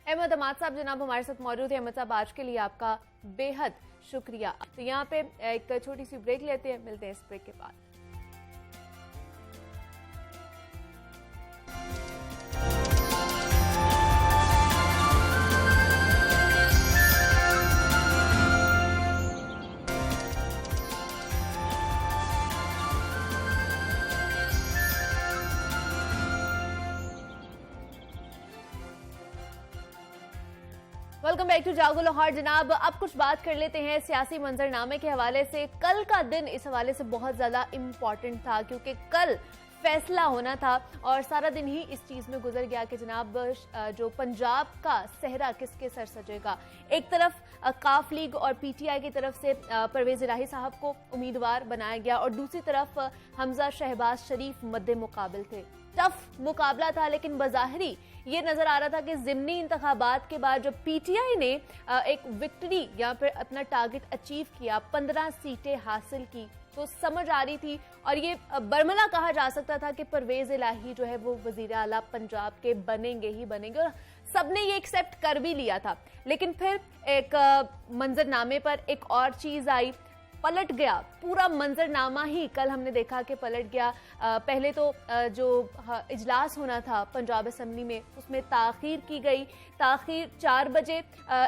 [SPEAKER 1] अहमद अमाद साहब जनाब हमारे साथ मौजूद है। अहमद साहब आज के लिए आपका बेहद शुक्रिया। तो यहाँ पे एक छोटी सी ब्रेक लेते हैं, मिलते हैं इस ब्रेक के बाद। वेलकम बैक टू जागो लाहौर। जनाब अब कुछ बात कर लेते हैं सियासी मंजरनामे के हवाले से। कल का दिन इस हवाले से बहुत ज़्यादा इम्पॉर्टेंट था क्योंकि कल फैसला होना था और सारा दिन ही इस चीज़ में गुजर गया कि जनाब जो पंजाब का सहरा किसके सर सजेगा। एक तरफ काफ लीग और पीटीआई की तरफ से परवेज इलाही साहब को उम्मीदवार बनाया गया और दूसरी तरफ हमजा शहबाज शरीफ मद्दे मुकाबिल थे। टफ मुकाबला था, लेकिन बज़ाहिरी ये नजर आ रहा था कि ज़िमनी इंतखाबात के बाद जब पीटीआई ने एक विक्ट्री यहाँ पर अपना टारगेट अचीव किया, 15 सीटें हासिल की, तो समझ आ रही थी और ये बरमला कहा जा सकता था कि परवेज इलाही जो है वो वजीर आला पंजाब के बनेंगे ही बनेंगे और सबने ये एक्सेप्ट कर भी लिया था। लेकिन फिर एक मंजरनामे पर एक और चीज़ आई, पलट गया पूरा मंजरनामा ही। कल हमने देखा कि पलट गया। पहले तो जो इजलास होना था पंजाब असम्बली में उसमें ताख़ीर की गई। ताख़ीर 4 बजे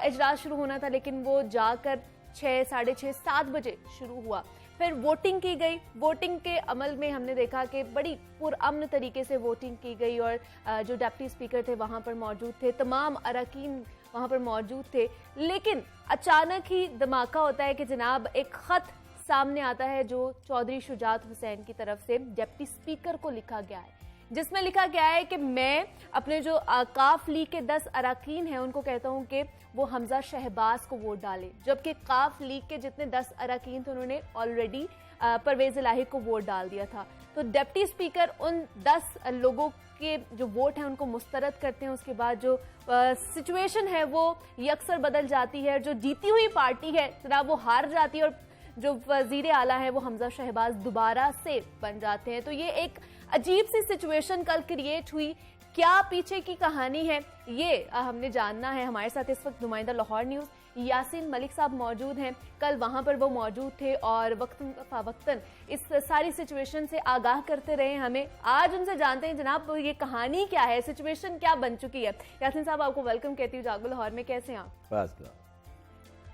[SPEAKER 1] इजलास शुरू होना था, लेकिन वो जाकर 6, साढ़े 6, 7 बजे शुरू हुआ। फिर वोटिंग की गई। वोटिंग के अमल में हमने देखा कि बड़ी पुरअमन तरीके से वोटिंग की गई और जो डिप्टी स्पीकर थे वहाँ पर मौजूद थे, तमाम अरकान वहाँ पर मौजूद थे। लेकिन अचानक ही धमाका होता है कि जनाब एक ख़त सामने आता है जो चौधरी शुजात हुसैन की तरफ से डिप्टी स्पीकर को लिखा गया है, जिसमें लिखा गया है कि मैं अपने जो काफ लीग के 10 अरकान हैं उनको कहता हूं कि वो हमजा शहबाज को वोट डालें, जबकि काफ लीग के जितने 10 अरकान थे उन्होंने ऑलरेडी परवेज इलाही को वोट डाल दिया था। तो डिप्टी स्पीकर उन 10 लोगों के जो वोट हैं उनको मुस्तरद करते हैं। उसके बाद जो सिचुएशन है वो यकसर बदल जाती है। जो जीती हुई पार्टी है जनाब वो हार जाती है और जो वजीर आला है वो हमजा शहबाज दोबारा से बन जाते हैं। तो ये एक अजीब सी सिचुएशन कल क्रिएट हुई। क्या पीछे की कहानी है ये हमने जानना है। हमारे साथ इस वक्त नुमाइंदा लाहौर न्यूज़ यासीन मलिक साहब मौजूद हैं। कल वहां पर वो मौजूद थे और वक्तन फवक्तन इस सारी सिचुएशन से आगाह करते रहे हमें। आज उनसे जानते हैं जनाब ये कहानी क्या है, सिचुएशन क्या बन चुकी है। यासीन साहब आपको वेलकम कहती हूँ जागो लाहौर में, कैसे हैं आप?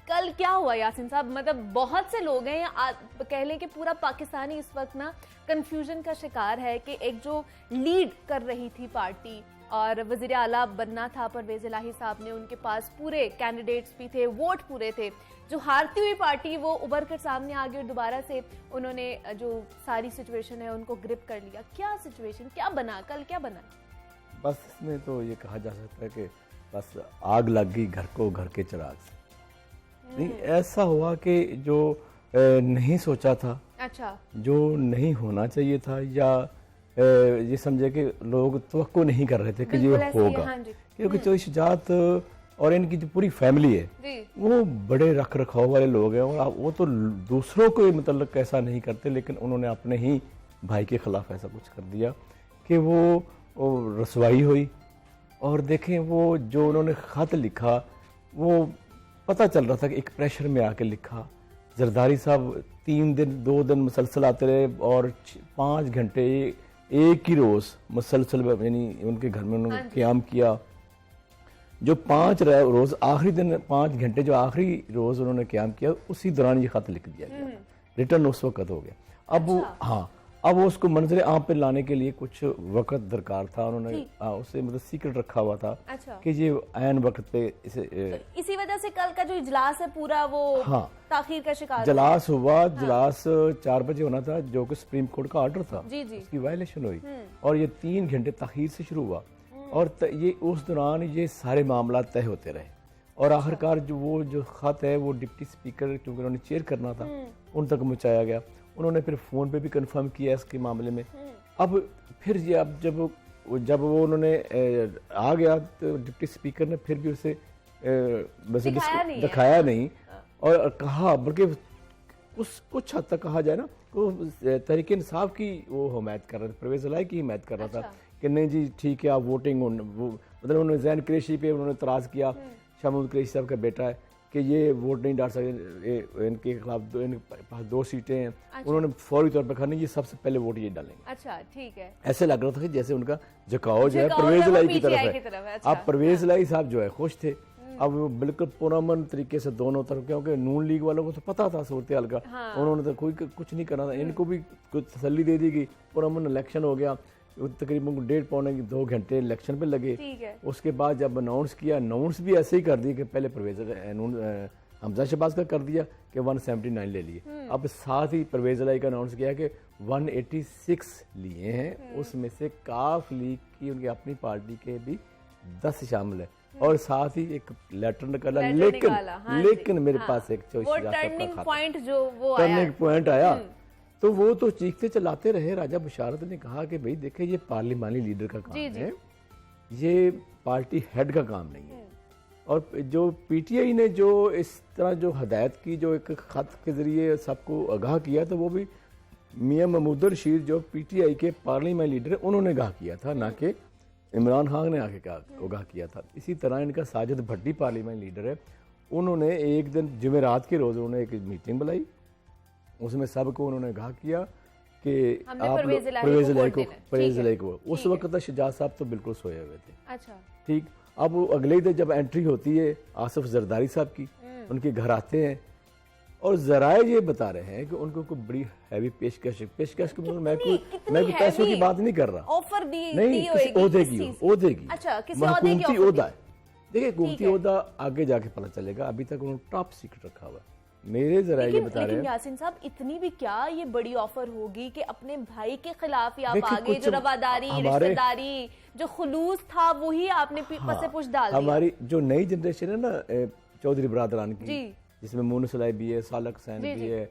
[SPEAKER 1] कल क्या हुआ यासीन साहब? मतलब बहुत से लोग हैं या कह लें कि पूरा पाकिस्तानी इस वक्त ना कंफ्यूजन का शिकार है कि एक जो लीड कर रही थी पार्टी और वज़ीर आला बनना था परवेज इलाही साहब ने, उनके पास पूरे कैंडिडेट्स भी थे, वोट पूरे थे। जो हारती हुई पार्टी वो उभर कर सामने आ गई और दोबारा से उन्होंने जो सारी सिचुएशन है उनको ग्रिप कर लिया। क्या सिचुएशन क्या बना, कल क्या बना?
[SPEAKER 5] बस इसमें तो ये कहा जा सकता है कि बस आग लग गई घर को घर के चिराग से। नहीं, ऐसा हुआ कि जो नहीं सोचा था,
[SPEAKER 1] अच्छा, जो
[SPEAKER 5] नहीं होना चाहिए था, या ये समझे कि लोग तवक्को नहीं कर रहे थे कि ये होगा,
[SPEAKER 1] हाँ
[SPEAKER 5] क्योंकि जो शुजात और इनकी जो पूरी फैमिली है वो बड़े रख रखाव वाले लोग हैं और वो तो दूसरों को मतलब ऐसा नहीं करते, लेकिन उन्होंने अपने ही भाई के खिलाफ ऐसा कुछ कर दिया कि वो रसवाई हुई। और देखें वो जो उन्होंने ख़त लिखा वो पता चल रहा था कि एक प्रेशर में आके लिखा। जरदारी साहब 3 दिन 2 दिन मुसलसल आते रहे और 5 घंटे एक ही रोज़ मुसलसल यानी उनके घर में उन्होंने क़याम किया। जो 5 रोज़ आखिरी दिन 5 घंटे जो आखिरी रोज़ उन्होंने क़याम किया उसी दौरान ये ख़त लिख दिया गया, रिटर्न उस वक्त हो गया। अब वो अब वो उसको मंजर आम पे लाने के लिए कुछ वक्त दरकार था, उन्होंने उसे मतलब सीक्रेट रखा हुआ था कि ये ऐन वक्त पे इसे
[SPEAKER 1] तो इसी वजह से कल का जो इजलास है पूरा वो ताखीर का शिकार
[SPEAKER 5] इजलास हुआ। इजलास 4 बजे होना था जो कि सुप्रीम कोर्ट का ऑर्डर था, उसकी वायलेशन हुई और ये 3 घंटे ताखीर से शुरू हुआ और ये उस दौरान ये सारे मामला तय होते रहे और आखिरकार जो खत है वो डिप्टी स्पीकर क्योंकि उन्होंने चेयर करना था उन तक पहुँचाया गया। उन्होंने फिर फ़ोन पे भी कंफर्म किया इसके मामले में। अब फिर ये अब जब वो उन्होंने आ गया तो डिप्टी स्पीकर ने फिर भी उसे दिखाया नहीं और कहा, बल्कि उस कुछ हद तक कहा जाए ना वो तहरीक इंसाफ की वो हिमायत कर रहा था, परवेज इलाही की हिमायत कर रहा था कि नहीं जी ठीक है आप वोटिंग मतलब उन्होंने जैन कुरैशी पे उन्होंने इतराज़ किया, शाह महमूद कुरैशी साहब का बेटा है, कि ये वोट नहीं डाल सकते, इनके खिलाफ इनके पास 2 सीटें हैं। उन्होंने फौरी तौर पर कहा नहीं ये सबसे पहले वोट ये डालेंगे।
[SPEAKER 1] अच्छा ठीक है।
[SPEAKER 5] ऐसे लग रहा था कि जैसे उनका झुकाव जो है परवेज इलाही की तरफ है। अब परवेज इलाही साहब जो है खुश थे, अब वो बिल्कुल पुरअमन तरीके से दोनों तरफ, क्योंकि नून लीग वालों को तो पता था सूरत हाल का, उन्होंने तो कोई कुछ नहीं करना था, इनको भी कुछ तसल्ली दे दी गई। पुरअमन इलेक्शन हो गया, तकरीबन 1.5-2 घंटे इलेक्शन पे लगे। उसके बाद जब अनाउंस किया, अनाउंस भी ऐसे ही कर दिए कि पहले परवेज हमजा शहबाज का कर दिया कि 179 ले लिए, अब साथ ही परवेज इलाही का अनाउंस किया कि 186 लिए हैं, उसमें से काफ लीग की उनकी अपनी पार्टी के भी 10 शामिल है और साथ ही एक लेटर निकाला। लेकिन मेरे पास एक
[SPEAKER 1] टर्निंग
[SPEAKER 5] पॉइंट आया तो वो तो चीखते चलाते रहे। राजा बशारत ने कहा कि भाई देखे ये पार्लिमानी लीडर का काम है, ये पार्टी हेड का काम नहीं है। और जो पीटीआई ने जो इस तरह जो हदायत की, जो एक खत के जरिए सबको आगाह किया, तो वो भी मियां महमूद रशीद जो पीटीआई के पार्लिमानी लीडर है उन्होंने आगाह किया था, ना कि इमरान खान ने आके आगाह किया था। इसी तरह इनका साजिद भट्टी पार्लिमानी लीडर है, उन्होंने एक दिन जुमेरात के रोज़ उन्होंने एक मीटिंग बुलाई, उसमें सबको उन्होंने कहा किया कि आप परवेज इलाही को उस वक्त तक शहजाद साहब तो बिल्कुल सोए हुए थे।
[SPEAKER 1] अच्छा
[SPEAKER 5] ठीक। अब अगले दिन जब एंट्री होती है आसिफ जरदारी साहब की, उनके घर आते हैं और जराए ये बता रहे हैं कि उनको कोई बड़ी हैवी पेशकश के मतलब मैं कोई पैसों की बात नहीं कर रहा,
[SPEAKER 1] ऑफर दी
[SPEAKER 5] नहीं, किसी ओहदे की
[SPEAKER 1] अच्छा,
[SPEAKER 5] हुकूमती ओहदा है। देखिए हुकूमती ओहदा आगे जाके पता चलेगा, अभी तक उन्होंने टॉप सीक्रेट रखा हुआ है। मेरे जरा ये बता रहे हैं
[SPEAKER 1] यासीन साहब इतनी भी क्या ये बड़ी ऑफर होगी कि अपने भाई के खिलाफ ही आप आगे जो रवादारी रिश्तेदारी जो खुलूस था वही आपने पसे पुश डाल दिया।
[SPEAKER 5] हमारी जो नई जनरेशन है ना चौधरी बरादरान की, जिसमें मोनू सलाई भी है, सालक हुसैन भी है,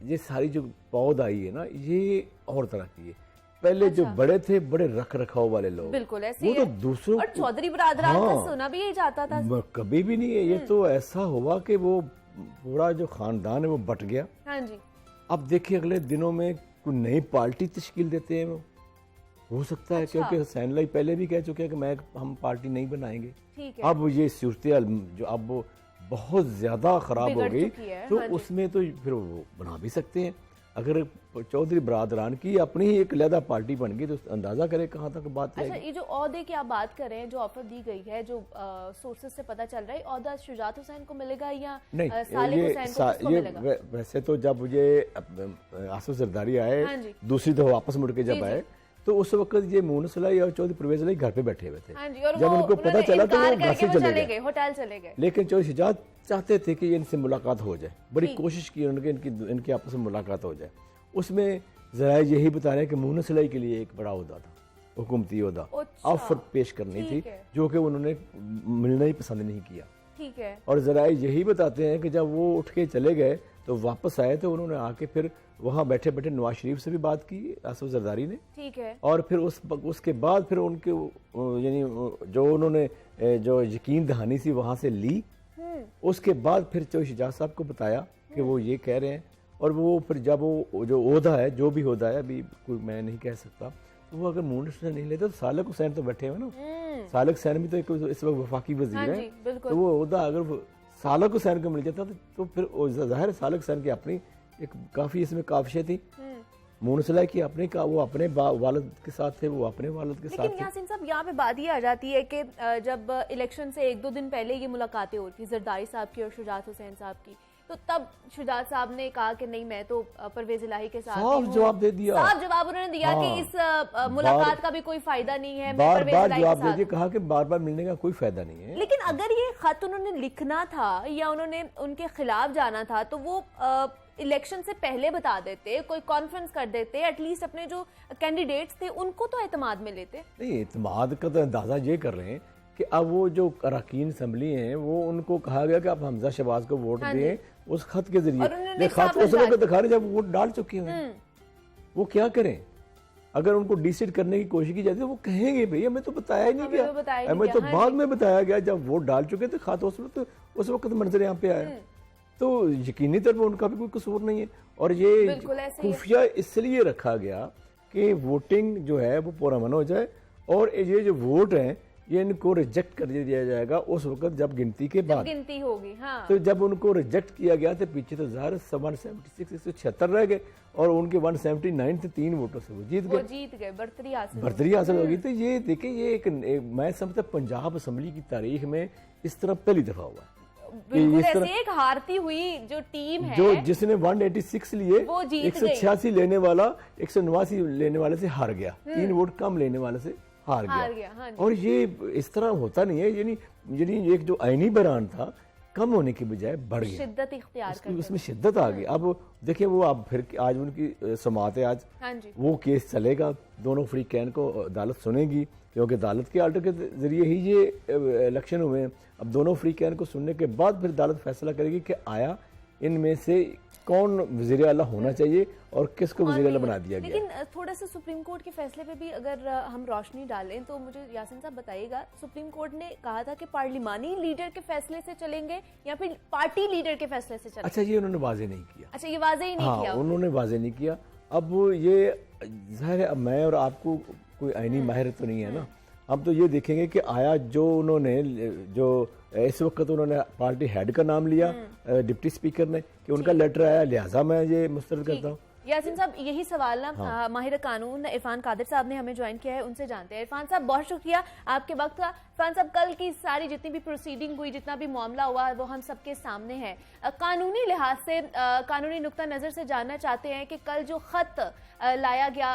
[SPEAKER 5] ये सारी जो पौध आई है ना ये और तरह की है। पहले जो बड़े थे बड़े रख रखाव वाले लोग,
[SPEAKER 1] बिल्कुल ऐसे
[SPEAKER 5] वो तो दूसरों
[SPEAKER 1] और चौधरी बरादरान का सुना भी यही जाता था,
[SPEAKER 5] कभी भी नहीं है। ये तो ऐसा हुआ कि वो पूरा जो खानदान है वो बट गया।
[SPEAKER 1] हाँ जी।
[SPEAKER 5] अब देखिए अगले दिनों में कोई नई पार्टी तश्कील देते हैं, वो हो सकता है क्योंकि हुसैन लाई पहले भी कह चुके हैं कि हम पार्टी नहीं बनाएंगे।
[SPEAKER 1] ठीक है।
[SPEAKER 5] अब ये सूरत जो अब बहुत ज़्यादा ख़राब हो
[SPEAKER 1] बिगड़
[SPEAKER 5] गई,
[SPEAKER 1] चुकी है,
[SPEAKER 5] तो
[SPEAKER 1] हाँ जी।
[SPEAKER 5] उसमें तो फिर वो बना भी सकते हैं। अगर चौधरी बरादरान की अपनी ही एक अलहदा पार्टी बन गई तो अंदाज़ा करें कहाँ तक बात
[SPEAKER 1] अच्छा,
[SPEAKER 5] जाएगी।
[SPEAKER 1] ये जो ओहदे की आप बात कर रहे हैं, जो ऑफर दी गई है, जो सोर्सेज से पता चल रहा है, ओहदा शुजात हुसैन को मिलेगा या
[SPEAKER 5] नहीं,
[SPEAKER 1] सालिक हुसैन को किसको
[SPEAKER 5] ये
[SPEAKER 1] मिलेगा?
[SPEAKER 5] वैसे तो जब ये आसिफ जरदारी
[SPEAKER 1] हाँ
[SPEAKER 5] आए
[SPEAKER 1] जी।
[SPEAKER 5] दूसरी दफा वापस मुड़ के
[SPEAKER 1] जी,
[SPEAKER 5] जब
[SPEAKER 1] जी।
[SPEAKER 5] आए तो उस वक्त ये मोहन सलाई और चौधरी परवेज अली घर पे बैठे हुए थे।
[SPEAKER 1] हाँ जी, और
[SPEAKER 5] जब
[SPEAKER 1] वो
[SPEAKER 5] उनको पता
[SPEAKER 1] उन्होंने
[SPEAKER 5] चला तो वो
[SPEAKER 1] इनकार
[SPEAKER 5] घर
[SPEAKER 1] करके
[SPEAKER 5] से
[SPEAKER 1] वो
[SPEAKER 5] चले
[SPEAKER 1] चले
[SPEAKER 5] गए।
[SPEAKER 1] गए, होटल चले गए।
[SPEAKER 5] लेकिन चौधरी शुजात चाहते थे कि इनसे मुलाकात हो जाए, बड़ी
[SPEAKER 1] ठीक।
[SPEAKER 5] कोशिश की उनके इनकी आपस में मुलाकात हो जाए। उसमें जराए यही बता रहे हैं कि मोहन सलाई के लिए एक बड़ा उहदा था, हुकूमती उहदा,
[SPEAKER 1] अच्छा,
[SPEAKER 5] ऑफर पेश करनी थी,
[SPEAKER 1] ठीक है।
[SPEAKER 5] जो कि उन्होंने मिलना ही पसंद नहीं किया।
[SPEAKER 1] ठीक है।
[SPEAKER 5] और जराए यही बताते हैं कि जब वो उठ के चले गए तो वापस आए तो उन्होंने आके फिर वहाँ बैठे बैठे नवाज शरीफ से भी बात की आसिफ जरदारी ने,
[SPEAKER 1] ठीक है।
[SPEAKER 5] और फिर उसके बाद फिर उनके यानी जो उन्होंने जो यकीन दहानी सी वहाँ से ली, उसके बाद फिर चौधरी शुजात साहब को बताया कि वो ये कह रहे हैं। और वो फिर जब वो जो ओहदा है, जो भी ओहदा है, अभी कोई मैं नहीं कह सकता, तो वो अगर मून से नहीं लेते तो सालिक हुसैन तो बैठे हुए ना, सालिक हुसैन भी तो एक इस वक्त वफाकी वजीर
[SPEAKER 1] हाँ
[SPEAKER 5] है,
[SPEAKER 1] जी, बिल्कुल।
[SPEAKER 5] तो वो ओहदा अगर वो सालिक हुसैन को मिल जाता तो फिर जाहिर है सालिक हुसैन की अपनी एक काफ़ी इसमें काविशें थी। मून सलाई की अपने का वो अपने वालिद के साथ थे, वो अपने वालिद के साथ
[SPEAKER 1] लेकिन
[SPEAKER 5] थे।
[SPEAKER 1] यासीन साहब, यहाँ पे बात ये आ जाती है कि जब इलेक्शन से 1-2 दिन पहले ये मुलाकातें हो रही थी जरदारी साहब की और शुजात हुसैन साहब की, तो तब शुजात साहब ने कहा कि नहीं, मैं तो परवेज इलाही के साथ ही
[SPEAKER 5] साफ
[SPEAKER 1] हूँ।
[SPEAKER 5] जवाब दे दिया,
[SPEAKER 1] साफ जवाब उन्होंने दिया
[SPEAKER 5] हाँ।
[SPEAKER 1] कि इस मुलाकात का भी कोई फायदा नहीं है, मैं
[SPEAKER 5] बार
[SPEAKER 1] परवेज
[SPEAKER 5] बार
[SPEAKER 1] इलाही के
[SPEAKER 5] जवाब दे
[SPEAKER 1] साथ
[SPEAKER 5] दिया,
[SPEAKER 1] हूँ।
[SPEAKER 5] कहा कि बार बार मिलने का कोई फायदा नहीं है।
[SPEAKER 1] लेकिन अगर ये खत उन्होंने लिखना था या उन्होंने उनके खिलाफ जाना था तो वो इलेक्शन से पहले बता देते, कोई कॉन्फ्रेंस कर देते, एटलीस्ट अपने जो कैंडिडेट्स थे उनको तो एतमाद में लेते।
[SPEAKER 5] नहीं, एतमाद का तो अंदाजा ये कर रहे हैं कि अब वो जो अरकान असम्बली हैं वो उनको कहा गया कि आप हमजा शहबाज को वोट
[SPEAKER 1] हाँ
[SPEAKER 5] दें उस खत के
[SPEAKER 1] और
[SPEAKER 5] जरिए।
[SPEAKER 1] उन्होंने
[SPEAKER 5] खत
[SPEAKER 1] साफ
[SPEAKER 5] उस वक्त
[SPEAKER 1] इनकार
[SPEAKER 5] दिखा रहे जब वोट डाल चुके हैं, वो क्या करें? अगर उनको डिसाइड करने की कोशिश की जाती है वो कहेंगे भाई हमें तो बताया ही नहीं
[SPEAKER 1] हमें तो बताया ही
[SPEAKER 5] गया,
[SPEAKER 1] नहीं
[SPEAKER 5] हमें तो
[SPEAKER 1] गया, हाँ
[SPEAKER 5] बाद
[SPEAKER 1] जी।
[SPEAKER 5] में बताया गया जब वोट डाल चुके थे खत उस वक्त मंजर यहाँ पे आया। तो यकीनी तौर पर उनका भी कोई कसूर नहीं है। और ये
[SPEAKER 1] बिल्कुल ऐसे ही है।
[SPEAKER 5] खुफिया इसलिए रखा गया कि वोटिंग जो है वो पुरअमन हो जाए, और ये जो वोट हैं ये इनको रिजेक्ट कर दिया जाएगा उस वक्त जब गिनती के बाद।
[SPEAKER 1] गिनती होगी, हाँ।
[SPEAKER 5] तो जब उनको रिजेक्ट किया गया तो पीछे तो ज़ाहिर 176 176 रह गए और उनके 179 थे, 3 वोटों से वो जीत
[SPEAKER 1] वो
[SPEAKER 5] गए,
[SPEAKER 1] जीत गए, बढ़तरी हासिल हो
[SPEAKER 5] बर्तरी हासिल होगी। तो ये देखें, ये एक मैं समझता पंजाब असम्बली की तारीख में इस तरह पहली दफा हुआ है
[SPEAKER 1] गई। बिल्कुल
[SPEAKER 5] इस तरह-
[SPEAKER 1] ऐसे एक हारती हुई जो टीम है,
[SPEAKER 5] जो जिसने 186 लिए
[SPEAKER 1] वो जीत
[SPEAKER 5] 186 लेने वाला 189 लेने वाले से हार गया, 3 वोट कम लेने वाले से हार
[SPEAKER 1] गया, हाँ जी।
[SPEAKER 5] और ये इस तरह होता नहीं है, यानी एक जो आईनी बयान था कम होने के बजाय बढ़ गया,
[SPEAKER 1] शिद्दत इख्तियार कर
[SPEAKER 5] उसमें शिद्दत आ गई। अब देखिए वो अब फिर आज उनकी समाअत है आज,
[SPEAKER 1] हाँ जी।
[SPEAKER 5] वो केस चलेगा, दोनों फरीकैन को अदालत सुनेगी क्योंकि अदालत के आर्डर के जरिए ही ये इलेक्शन हुए हैं। अब दोनों फरीकैन को सुनने के बाद फिर अदालत फैसला करेगी कि आया इनमें से कौन वज़ीर आला होना चाहिए और किसको वज़ीर आला बना दिया गया।
[SPEAKER 1] लेकिन थोड़ा सा सुप्रीम कोर्ट के फैसले पे भी अगर हम रोशनी डालें तो मुझे यासिन साहब बताइएगा, सुप्रीम कोर्ट ने कहा था कि पार्लिमानी लीडर के फैसले से चलेंगे या फिर पार्टी लीडर के फैसले से चलेंगे।
[SPEAKER 5] अच्छा, ये उन्होंने वाजे नहीं किया।
[SPEAKER 1] अच्छा, ये वाजे ही नहीं
[SPEAKER 5] हाँ,
[SPEAKER 1] किया
[SPEAKER 5] उन्होंने वाजे नहीं किया। अब ये जाहिर है, अब मैं और आपको कोई आईनी माहिर तो नहीं है ना, हम तो ये देखेंगे कि आया जो उन्होंने जो इस वक्त उन्होंने पार्टी हेड का नाम लिया डिप्टी स्पीकर ने कि उनका लेटर आया, लिहाजा मैं ये मुस्तरद करता हूँ।
[SPEAKER 1] यासिन साहब, यही सवाल ना माहिर कानून इरफान कादिर साहब ने हमें ज्वाइन किया है, उनसे जानते हैं। इरफान साहब, बहुत शुक्रिया आपके वक्त का। इरफान साहब, कल की सारी जितनी भी प्रोसीडिंग हुई, जितना भी मामला हुआ, वो हम सबके सामने है। कानूनी लिहाज से, कानूनी नुक्ता नजर से जानना चाहते हैं कि कल जो खत लाया गया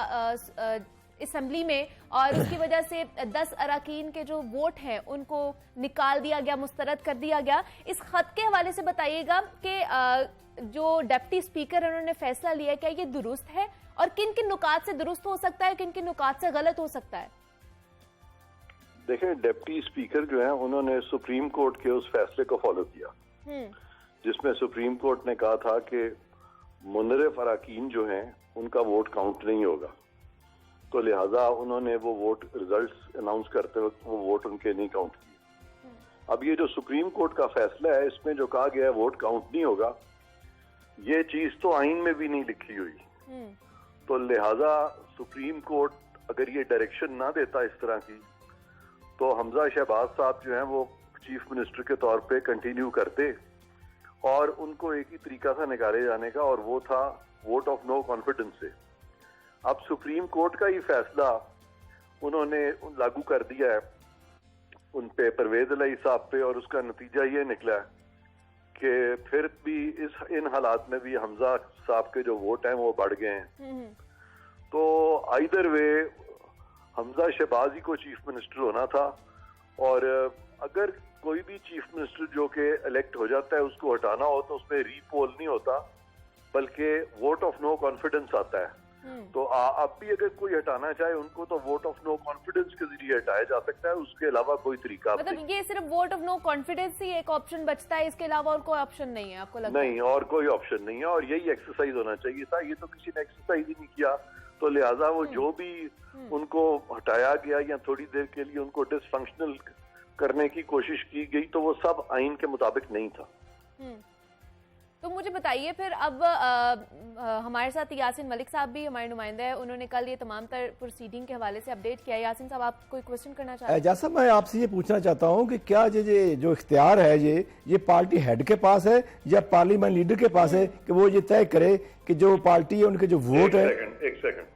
[SPEAKER 1] असेंबली में और उसकी वजह से 10 अरकान के जो वोट हैं उनको निकाल दिया गया, मुस्तरद कर दिया गया, इस खत के हवाले से बताइएगा कि जो डिप्टी स्पीकर है उन्होंने फैसला लिया, क्या ये दुरुस्त है और किन किन नुकात से दुरुस्त हो सकता है, किन किन नुकात से गलत हो सकता है?
[SPEAKER 6] देखें, डिप्टी स्पीकर जो है उन्होंने सुप्रीम कोर्ट के उस फैसले को फॉलो किया जिसमें सुप्रीम कोर्ट ने कहा था कि मुनरिफ अरकान जो हैं उनका वोट काउंट नहीं होगा, तो लिहाजा उन्होंने वो वोट रिजल्ट्स अनाउंस करते वक्त वो वोट उनके नहीं काउंट किए। अब ये जो सुप्रीम कोर्ट का फैसला है इसमें जो कहा गया है वोट काउंट नहीं होगा, ये चीज तो आइन में भी नहीं लिखी हुई, तो लिहाजा सुप्रीम कोर्ट अगर ये डायरेक्शन ना देता इस तरह की, तो हमजा शहबाज साहब जो हैं वो चीफ मिनिस्टर के तौर पे कंटिन्यू करते और उनको एक ही तरीका था निकाले जाने का, और वो था वोट ऑफ नो कॉन्फिडेंस से। अब सुप्रीम कोर्ट का ही फैसला उन्होंने लागू कर दिया है उन पे, परवेज इलाही साहब पे, और उसका नतीजा ये निकला कि फिर भी इन हालात में भी हमजा साहब के जो वोट हैं वो बढ़ गए हैं। तो आइदर वे हमजा शहबाज ही को चीफ मिनिस्टर होना था, और अगर कोई भी चीफ मिनिस्टर जो कि इलेक्ट हो जाता है उसको हटाना हो तो उसमें रीपोल नहीं होता बल्कि वोट ऑफ नो कॉन्फिडेंस आता है। तो अब भी अगर कोई हटाना चाहे उनको तो वोट ऑफ नो कॉन्फिडेंस के जरिए हटाया जा सकता है, उसके अलावा कोई तरीका
[SPEAKER 1] मतलब ये सिर्फ वोट ऑफ नो कॉन्फिडेंस ही एक ऑप्शन बचता है, इसके अलावा और कोई ऑप्शन नहीं है आपको लगता है?
[SPEAKER 6] नहीं, और कोई ऑप्शन नहीं है, और यही एक्सरसाइज होना चाहिए था। ये तो किसी ने एक्सरसाइज ही नहीं किया, तो लिहाजा वो जो भी उनको हटाया गया या थोड़ी देर के लिए उनको डिसफंक्शनल करने की कोशिश की गई तो वो सब आइन के मुताबिक नहीं था।
[SPEAKER 1] तो मुझे बताइए फिर अब हमारे साथ यासिन मलिक साहब भी हमारे नुमाइंदे हैं, उन्होंने कल ये तमाम तर प्रोसीडिंग के हवाले से अपडेट किया। यासिन साहब, आप कोई क्वेश्चन करना चाहते हैं?
[SPEAKER 5] जैसा मैं आपसे ये पूछना चाहता हूँ कि क्या ये जो इख्तियार है ये पार्टी हेड के पास है या पार्लियामेंट लीडर के पास है कि वो ये तय करे कि जो पार्टी है उनके जो वोट है।
[SPEAKER 6] एक सेकंड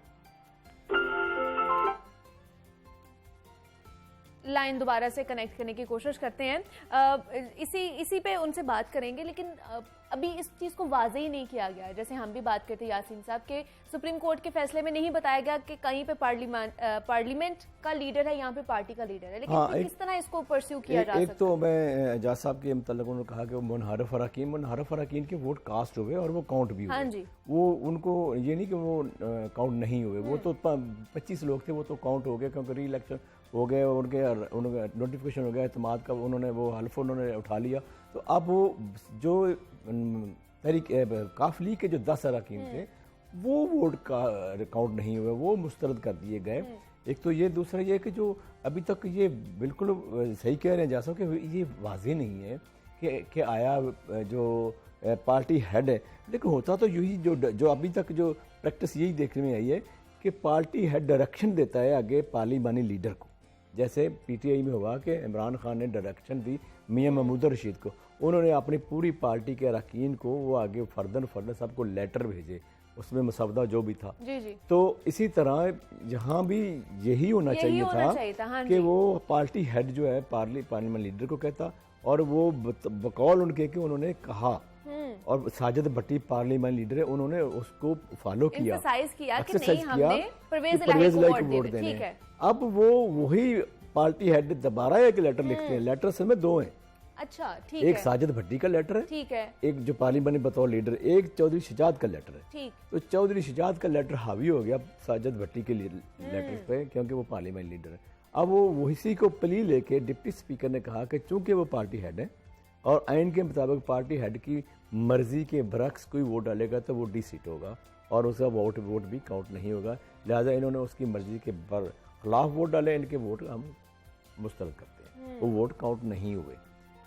[SPEAKER 1] लाइन दोबारा से कनेक्ट करने की कोशिश करते हैं, इसी पे उनसे बात करेंगे, लेकिन अभी इस चीज को वाज़े ही नहीं किया गया। जैसे हम भी बात करते यासीन साहब के सुप्रीम कोर्ट के फैसले में नहीं बताया गया कि कहीं पे पार्लियामेंट का लीडर है, यहाँ पे पार्टी का लीडर है, लेकिन किस तरह इसको परस्यू किया जा सकता है? एक
[SPEAKER 5] तो मैं एजाज साहब के मतलब उन्होंने कहा कि मुनहरफ अरकान के वोट कास्ट हुए और वो काउंट भी हुए।
[SPEAKER 1] हाँ जी, वो
[SPEAKER 5] उनको ये नहीं कि वो काउंट नहीं हुए, वो तो 25 लोग थे, वो तो काउंट हो गए क्योंकि री इलेक्शन हो गए, उनके नोटिफिकेशन हो गया एतमाद का, उन्होंने वो हल्फ उन्होंने उठा लिया। तो अब वो जो काफली के जो 10 अरकान थे वो वोट का काउंट नहीं हुए, वो मुस्तरद कर दिए गए। एक तो ये, दूसरा ये कि जो अभी तक ये बिल्कुल सही कह रहे हैं जैसा कि ये वाज़ेह नहीं है कि आया जो पार्टी हेड है, लेकिन होता तो यही जो अभी तक जो प्रैक्टिस यही देखने में आई है कि पार्टी हेड डायरेक्शन देता है आगे पार्लिमानी लीडर को। जैसे पीटीआई में हुआ कि इमरान खान ने डायरेक्शन दी मियां महमूद रशीद को, उन्होंने अपनी पूरी पार्टी के अरकान को वो आगे फर्दन सबको लेटर भेजे, उसमें मसवदा जो भी था।
[SPEAKER 1] जी। तो
[SPEAKER 5] इसी तरह यहाँ भी यही होना चाहिए था
[SPEAKER 1] हाँ
[SPEAKER 5] कि वो पार्टी हेड जो है पार्लियामेंट लीडर को कहता, और वो बकौल उनके कि उन्होंने कहा, और साजिद भट्टी पार्लियामेंट लीडर है, उन्होंने उसको फॉलो किया,
[SPEAKER 1] एक्सरसाइज किया परवेज इलाही को वोट देने। ठीक है,
[SPEAKER 5] अब वो वही पार्टी हेड दोबारा एक लेटर लिखते हैं, लेटर से में 2 हैं।
[SPEAKER 1] अच्छा, ठीक
[SPEAKER 5] एक साजिद भट्टी का लेटर है,
[SPEAKER 1] ठीक है,
[SPEAKER 5] एक जो पार्लियामेंट बतौर लीडर, एक चौधरी शजाद का लेटर है।
[SPEAKER 1] ठीक,
[SPEAKER 5] तो चौधरी शजाद का लेटर हावी हो गया साजिद भट्टी के लेटर पे, क्योंकि वो पार्लियामेंट लीडर है। अब वो इसी को प्ली लेके डिप्टी स्पीकर ने कहा कि चूंकि वो पार्टी हेड है और आइन के मुताबिक पार्टी हेड की मर्जी के बरक्स कोई वोट डालेगा तो वो डी-सीट होगा और उसका वोट भी काउंट नहीं होगा, लिहाजा इन्होंने उसकी मर्जी के खिलाफ वोट डाले, इनके वोट हम मुस्तरद करते हैं, वो वोट काउंट नहीं हुए।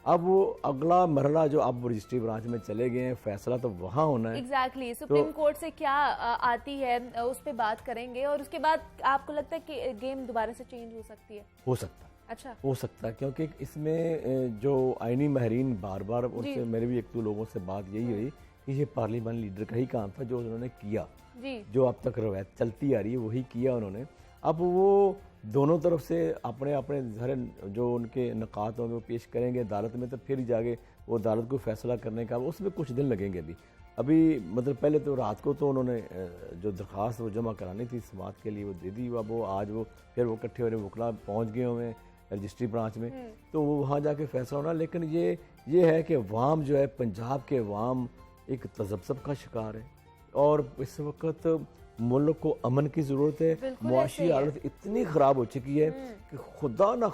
[SPEAKER 5] अब वो अगला मरला जो अब रजिस्ट्री ब्रांच में चले गए हैं, फैसला तो वहाँ होना है।
[SPEAKER 1] एग्जैक्टली, सुप्रीम कोर्ट से क्या आती है उस पर बात करेंगे, और उसके बाद आपको लगता है कि गेम दोबारा से चेंज हो सकती है?
[SPEAKER 5] हो सकता है,
[SPEAKER 1] अच्छा
[SPEAKER 5] हो सकता है, क्योंकि इसमें जो आईनी माहरीन बार उनसे मेरे भी 1-2 लोगों से बात यही हुई कि ये पार्लियामेंट लीडर का ही काम था जो उन्होंने किया, जो अब तक रवायत चलती आ रही है वही किया उन्होंने। अब वो दोनों तरफ से अपने जो उनके नकात होंगे वो पेश करेंगे अदालत में, तो फिर जाके वो अदालत को फैसला करने का, उसमें कुछ दिन लगेंगे। अभी मतलब पहले तो रात को तो उन्होंने जो दरख्वास्त वो जमा करानी थी समात के लिए वो दे दी, अब वो आज वो फिर वो इकट्ठे हो रहे वकला पहुँच गए हुए रजिस्ट्री ब्रांच में, तो वो वहाँ जाके फैसला होना। लेकिन ये है कि अवाम जो है, पंजाब के अवाम एक तजब्ज़ुब का शिकार है, और इस वक्त मुल्क को अमन की ज़रूरत है। मुआशी हालत इतनी ख़राब हो चुकी है कि खुदा न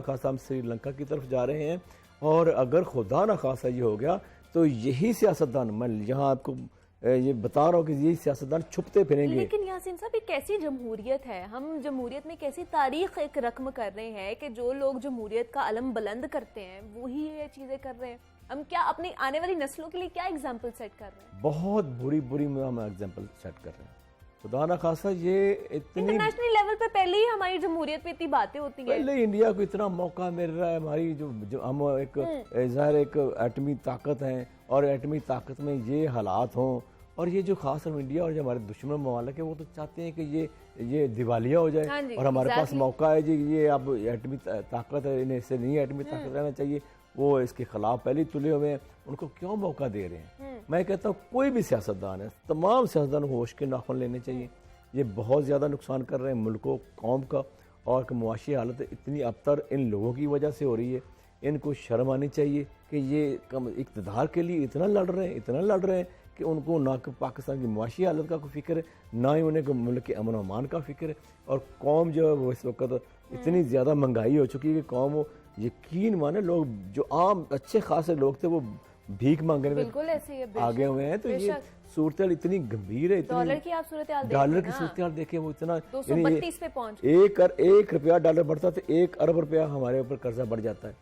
[SPEAKER 5] खासा हम श्रीलंका की तरफ जा रहे हैं, और अगर खुदा न खासा ये हो गया तो यही सियासतदान, मैं यहाँ आपको ये बता रहा हूँ कि यही सियासतदान छुपते फिरेंगे।
[SPEAKER 1] लेकिन यासीन साहब, ये कैसी जमहूरियत है? हम जमहूरियत में कैसी तारीख एक रकम कर रहे हैं कि जो लोग जमहूरियत का अलम बुलंद करते हैं वही ये चीज़ें कर रहे हैं। हम क्या अपनी आने वाली नस्लों के लिए क्या एग्जाम्पल सेट कर रहे हैं?
[SPEAKER 5] बहुत बुरी हम एग्जाम्पल सेट कर रहे हैं। खुदा ना खासा ये इतनी
[SPEAKER 1] इंटरनेशनल लेवल पे पहले ही हमारी जमहूरियत पे इतनी बातें होती हैं।
[SPEAKER 5] पहले इंडिया को इतना मौका मिल रहा है, हमारी जो हम एक ज़ाहिर एक एटमी ताकत हैं और एटमी ताकत में ये हालात हों, और ये जो खास हम इंडिया और जो हमारे दुश्मन ममालिक है वो तो चाहते हैं कि ये दिवालिया हो जाए।
[SPEAKER 1] हाँ जी,
[SPEAKER 5] और हमारे पास
[SPEAKER 1] exactly।
[SPEAKER 5] मौका है जी, ये अब एटमी ताकत है, इन्हें इससे नहीं एटमी ताकत रहना चाहिए, वो इसके खिलाफ पहले ही तुले हुए हैं, उनको क्यों मौका दे रहे हैं। मैं कहता हूँ कोई भी सियासतदान है, तमाम सियासतदान होश के नाखून लेने चाहिए। ये बहुत ज़्यादा नुकसान कर रहे हैं मुल्क को, कौम का, और मुआशी हालत इतनी अबतर इन लोगों की वजह से हो रही है। इनको शर्म आनी चाहिए कि ये कम इक़्तिदार के लिए इतना लड़ रहे हैं कि उनको ना कि पाकिस्तान की मुआशी हालत का कोई फिक्र है, ना ही उन्हें मुल्क के अमन अमान का फिक्र है। और कौम जो है वो इस वक्त इतनी ज़्यादा महंगाई हो चुकी है कि कौम वो यकीन माने, लोग जो आम अच्छे खासे लोग थे वो भीख मांगने में आगे हुए हैं। तो ये सूरत इतनी गंभीर है,
[SPEAKER 1] डॉलर की आप
[SPEAKER 5] डॉलर की सूरत देखें, वो इतना
[SPEAKER 1] 232 पे पहुंच,
[SPEAKER 5] एक रुपया डॉलर बढ़ता तो 1 अरब रुपया हमारे ऊपर कर्जा बढ़ जाता है।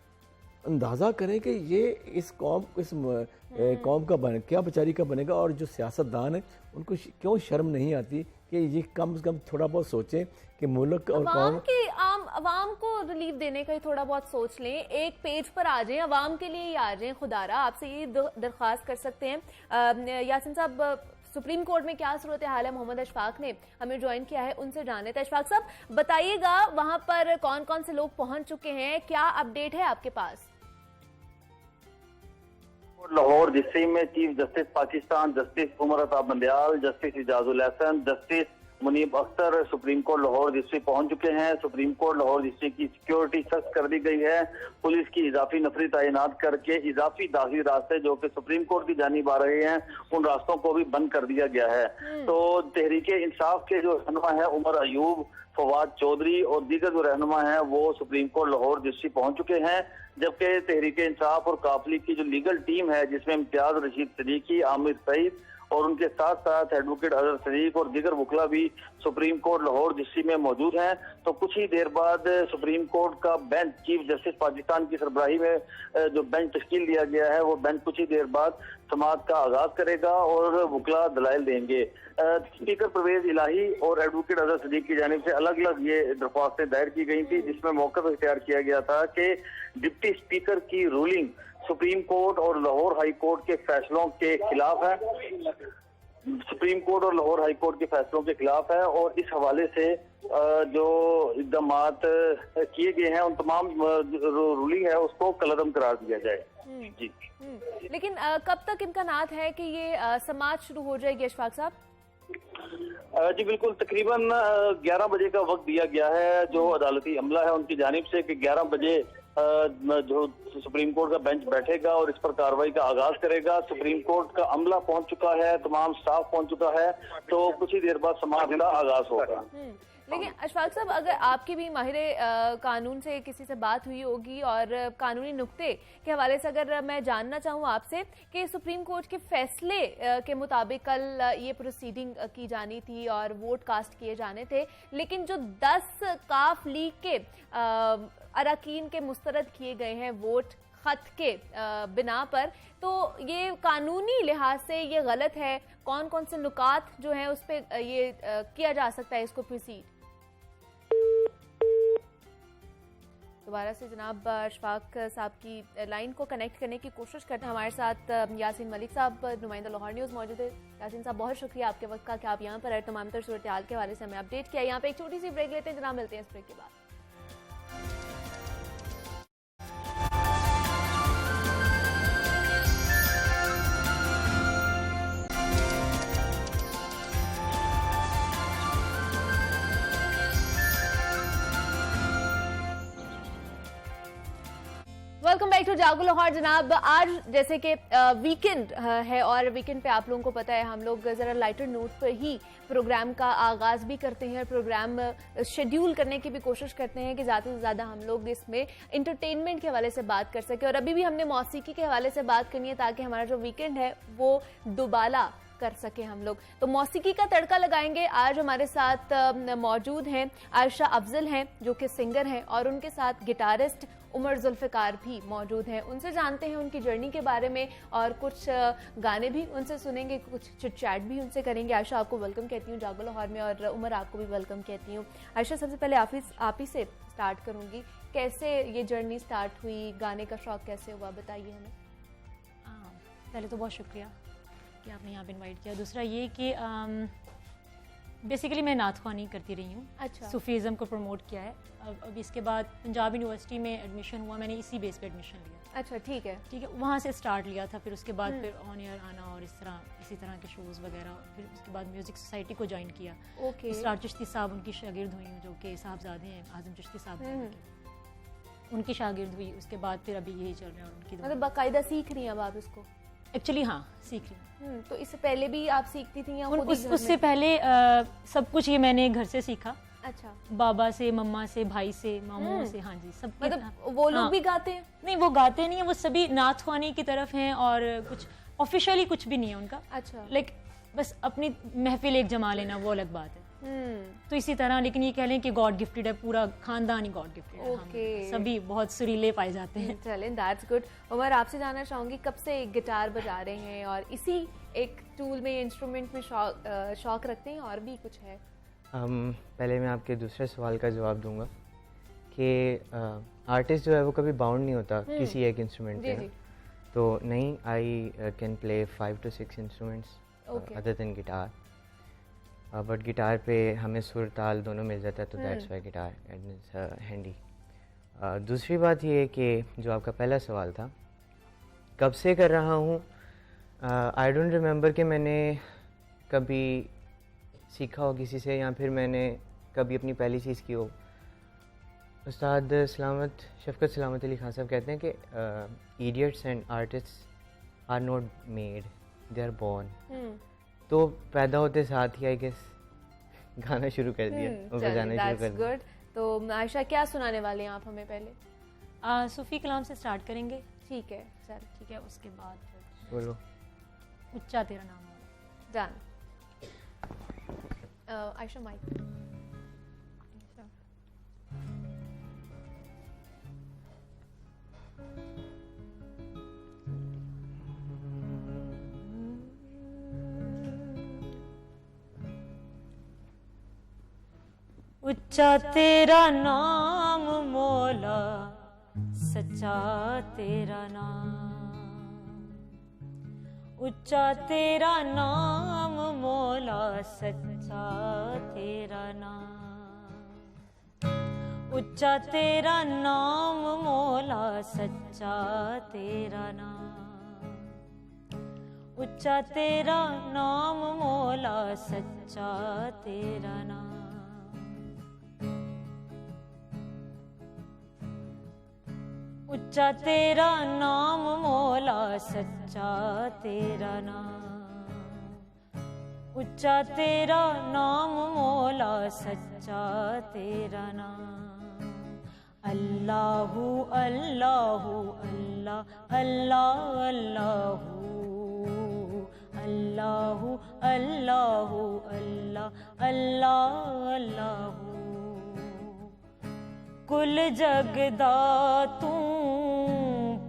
[SPEAKER 5] अंदाज़ा करें कि ये इस कौम का क्या बेचारी का बनेगा। और जो सियासतदान है उनको क्यों शर्म नहीं आती कि ये कम से कम थोड़ा बहुत सोचें कि मुल्क और कौम
[SPEAKER 1] आम अवाम को रिलीफ देने का ही थोड़ा बहुत सोच लें, एक पेज पर आ जाएं, अवाम के लिए ही आ जाएं। खुदारा आपसे ये दरख्वास्त कर सकते हैं। यासिन साहब, सुप्रीम कोर्ट में क्या सूरत हाल है? मोहम्मद अशफाक ने हमें ज्वाइन किया है, उनसे जाने थे। अशफाक साहब बताइएगा, वहां पर कौन कौन से लोग पहुंच चुके हैं, क्या अपडेट है आपके पास?
[SPEAKER 7] लाहौर जिससे में chief justice Pakistan justice Umar Ata Bandial, justice Ijazul Hasan, justice Munib Akhtar supreme court Lahore district पहुंच चुके हैं। सुप्रीम कोर्ट लाहौर डिस्ट्रिक्ट की सिक्योरिटी सख्त कर दी गई है। पुलिस की इजाफी नफरी तैनात करके इजाफी दाखिली रास्ते जो कि सुप्रीम कोर्ट की जानिब आ रहे हैं, उन रास्तों को भी बंद कर दिया गया है। तो तहरीक इंसाफ के जो रहनुमा है उमर अयूब, फवाद चौधरी और दीगर जो रहनुमा है वो सुप्रीम कोर्ट लाहौर डिस्ट्रिक्ट पहुंच चुके हैं। जबकि तहरीक इंसाफ और काफिली की जो लीगल टीम है, जिसमें इम्तियाज रशीद सदीकी, आमिर सईद और उनके साथ साथ एडवोकेट अजहर शरीफ और दीगर वकला भी सुप्रीम कोर्ट लाहौर डिस्ट्रिक्ट में मौजूद हैं। तो कुछ ही देर बाद सुप्रीम कोर्ट का बेंच, चीफ जस्टिस पाकिस्तान की सरबराही में जो बेंच तश्कील दिया गया है, वो बेंच कुछ ही देर बाद समाअत का आगाज करेगा और वकला दलाइल देंगे। स्पीकर परवेज इलाही और एडवोकेट अजहर सदीक की जानिब से अलग अलग ये दरख्वास्तें दायर की गई थी, जिसमें मौक़िफ़ इख्तियार किया गया था कि डिप्टी स्पीकर की रूलिंग सुप्रीम कोर्ट और लाहौर हाई कोर्ट के फैसलों के खिलाफ है। सुप्रीम कोर्ट और लाहौर हाई कोर्ट के फैसलों के खिलाफ है और इस हवाले से जो इक़दाम किए गए हैं, उन तमाम रूलिंग है उसको कलअदम करार दिया जाए। जी
[SPEAKER 1] लेकिन कब तक इम्कानात है कि ये समाअत शुरू हो जाएगी अशफाक साहब?
[SPEAKER 7] जी बिल्कुल, तकरीबन 11 बजे का वक्त दिया गया है जो अदालती अमला है उनकी जानिब से कि 11 बजे जो सुप्रीम कोर्ट का बेंच बैठेगा और इस पर कार्रवाई का आगाज करेगा। सुप्रीम कोर्ट का अमला पहुंच चुका है, तमाम स्टाफ पहुंच चुका है, तो कुछ ही देर बाद समाअत का आगाज होगा।
[SPEAKER 1] लेकिन अशफाक साहब, अगर आपकी भी माहिरे कानून से किसी से बात हुई होगी और कानूनी नुक्ते के हवाले से अगर मैं जानना चाहूँ आपसे कि सुप्रीम कोर्ट के फैसले के मुताबिक कल ये प्रोसीडिंग की जानी थी और वोट कास्ट किए जाने थे, लेकिन जो 10 काफ लीग के अरकान के मुस्तरद किए गए हैं वोट खत के बिना पर, तो ये कानूनी लिहाज से ये गलत है? कौन कौन से नुकात जो हैं उस पर ये किया जा सकता है इसको प्रोसीड? दोबारा से जनाब अशफाक साहब की लाइन को कनेक्ट करने की कोशिश करते हैं। हमारे साथ यासीन मलिक साहब, नुमाइंदा लाहौर न्यूज़ मौजूद है। यासीन साहब, बहुत शुक्रिया आपके वक्त का कि आप यहाँ पर तमाम तर सूरत हाल के हवाले से हमें अपडेट किया। यहाँ पे एक छोटी सी ब्रेक लेते हैं जनाब, मिलते हैं इस ब्रेक के बाद। वेलकम बैक टू जागो लाहौर। जनाब, आज जैसे कि वीकेंड है और वीकेंड पे आप लोगों को पता है हम लोग ज़रा लाइटर नोट पर ही प्रोग्राम का आगाज़ भी करते हैं, प्रोग्राम शेड्यूल करने की भी कोशिश करते हैं कि ज़्यादा से ज़्यादा हम लोग इसमें इंटरटेनमेंट के हवाले से बात कर सकें। और अभी भी हमने मौसीकी के हवाले से बात करनी है ताकि हमारा जो वीकेंड है वो दुबाला कर सके हम लोग। तो मौसीकी का तड़का लगाएंगे। आज हमारे साथ मौजूद हैं आयशा अफजल हैं जो कि सिंगर हैं, और उनके साथ गिटारिस्ट उमर जुल्फ़िकार भी मौजूद हैं। उनसे जानते हैं उनकी जर्नी के बारे में, और कुछ गाने भी उनसे सुनेंगे, कुछ चिट चैट भी उनसे करेंगे। आयशा, आपको वेलकम कहती हूँ जागो लाहौर में, और उमर आपको भी वेलकम कहती हूँ। आयशा, सबसे पहले आप ही से स्टार्ट करूँगी, कैसे ये जर्नी स्टार्ट हुई, गाने का शौक कैसे हुआ, बताइए हमें।
[SPEAKER 8] पहले तो बहुत शुक्रिया कि आपने यहाँ पे इनवाइट किया। दूसरा ये कि बेसिकली मैं नात ख़्वानी करती रही हूँ।
[SPEAKER 1] अच्छा।
[SPEAKER 8] सूफीज़म को प्रमोट किया है। अब इसके बाद पंजाब यूनिवर्सिटी में एडमिशन हुआ, मैंने इसी बेस पे एडमिशन लिया।
[SPEAKER 1] अच्छा, ठीक है।
[SPEAKER 8] वहाँ से स्टार्ट लिया था, फिर उसके बाद फिर ऑन एयर आना और इसी तरह के शोज़ वगैरह। फिर उसके बाद म्यूज़िक सोसाइटी को ज्वाइन किया।
[SPEAKER 1] ओके।
[SPEAKER 8] इसरार चिश्ती साहब उनकी शागिर्द हुई हूँ, जो कि साहबजादे हैं आज़म चिश्ती साहब, उनकी शागिर्द हुई। उसके बाद फिर अभी यही चल रहा है उनकी।
[SPEAKER 1] मतलब बाकायदा सीख रही हैं अब आप इसको?
[SPEAKER 8] एक्चुअली हाँ, सीख रही हूँ।
[SPEAKER 1] तो इससे पहले भी आप सीखती थी या
[SPEAKER 8] उससे पहले सब कुछ ये मैंने घर से सीखा।
[SPEAKER 1] अच्छा।
[SPEAKER 8] बाबा से, मम्मा से, भाई से, मामू से। हाँ जी, सब।
[SPEAKER 1] मतलब वो लोग भी गाते हैं?
[SPEAKER 8] नहीं, वो गाते नहीं है, वो सभी नात ख़्वानी की तरफ हैं, और कुछ ऑफिशियली कुछ भी नहीं है उनका।
[SPEAKER 1] अच्छा।
[SPEAKER 8] लाइक बस अपनी महफिल एक जमा लेना, वो अलग बात है। तो इसी तरह, लेकिन ये कह लें कि गॉड गिफ्टेड है, पूरा खानदान ही गॉड गिफ्टेड है।
[SPEAKER 1] ओके।
[SPEAKER 8] सभी बहुत सुरीले पाए जाते हैं।
[SPEAKER 1] चलें, दैट्स गुड। उमर, आपसे जानना चाहूँगी, कब से गिटार बजा रहे हैं, और इसी एक टूल में, इंस्ट्रूमेंट में शौक रखते हैं, और भी कुछ है?
[SPEAKER 9] पहले मैं आपके दूसरे सवाल का जवाब दूंगा कि आर्टिस्ट जो है वो कभी बाउंड नहीं होता किसी एक इंस्ट्रूमेंट पे। तो नहीं, I can play 5 to 6 instruments other than guitar, but guitar पे हमें सुर ताल दोनों मिल जाता है, तो that's why guitar is handy. दूसरी बात ये है कि जो आपका पहला सवाल था, कब से कर रहा हूँ, आई डोंट रिमेंबर कि मैंने कभी सीखा हो किसी से, या फिर मैंने कभी अपनी पहली चीज़ की हो। उस्ताद शफ़क़त सलामत अली खान साहब कहते हैं कि idiots and artists are not made, they are born. तो पैदा होते साथ ही आई गेस गाना शुरू कर दिया और बजाना शुरू कर दिया।
[SPEAKER 1] तो आयशा, क्या सुनाने वाले हैं आप हमें? पहले
[SPEAKER 8] सूफी कलाम से स्टार्ट करेंगे।
[SPEAKER 1] ठीक है सर।
[SPEAKER 8] ठीक है, उसके बाद
[SPEAKER 9] बोलो।
[SPEAKER 8] उच्चा तेरा नाम होगा।
[SPEAKER 1] डन। आयशा, माइक।
[SPEAKER 8] उच्चा तेरा नाम मौला, सच्चा तेरा नाम। उच्चा तेरा नाम मौला, सच्चा तेरा नाम। उच्चा तेरा नाम मौला, सच्चा तेरा नाम। उच्चा तेरा नाम मौला, सच्चा तेरा नाम। उच्चा तेरा नाम मौला, सच्चा तेरा नाम। उच्चा तेरा नाम मौला, सच्चा तेरा नाम। अल्लाहु अल्लाहु अल्लाह अल्लाह अल्लाहु अल्लाहु अल्लाहु अल्लाह अल्लाह अल्लाहु। कुल जगदा तू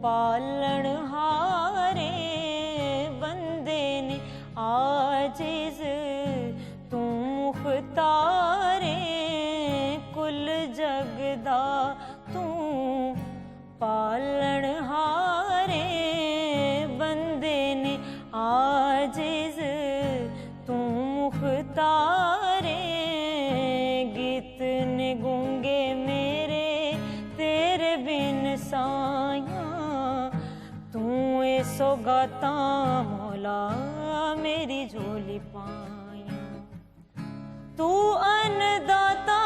[SPEAKER 8] पालन हारे, बंदे ने आजिज तू मुख्तारे। कुल जगदा तू पालन हारे, बंदे ने आजिज तू मुख्तारे। गीत ने गूंगे मेरे तेरे बिन साया, तू ए सौगाता मौला मेरी झोली पाया। तू अन्नदाता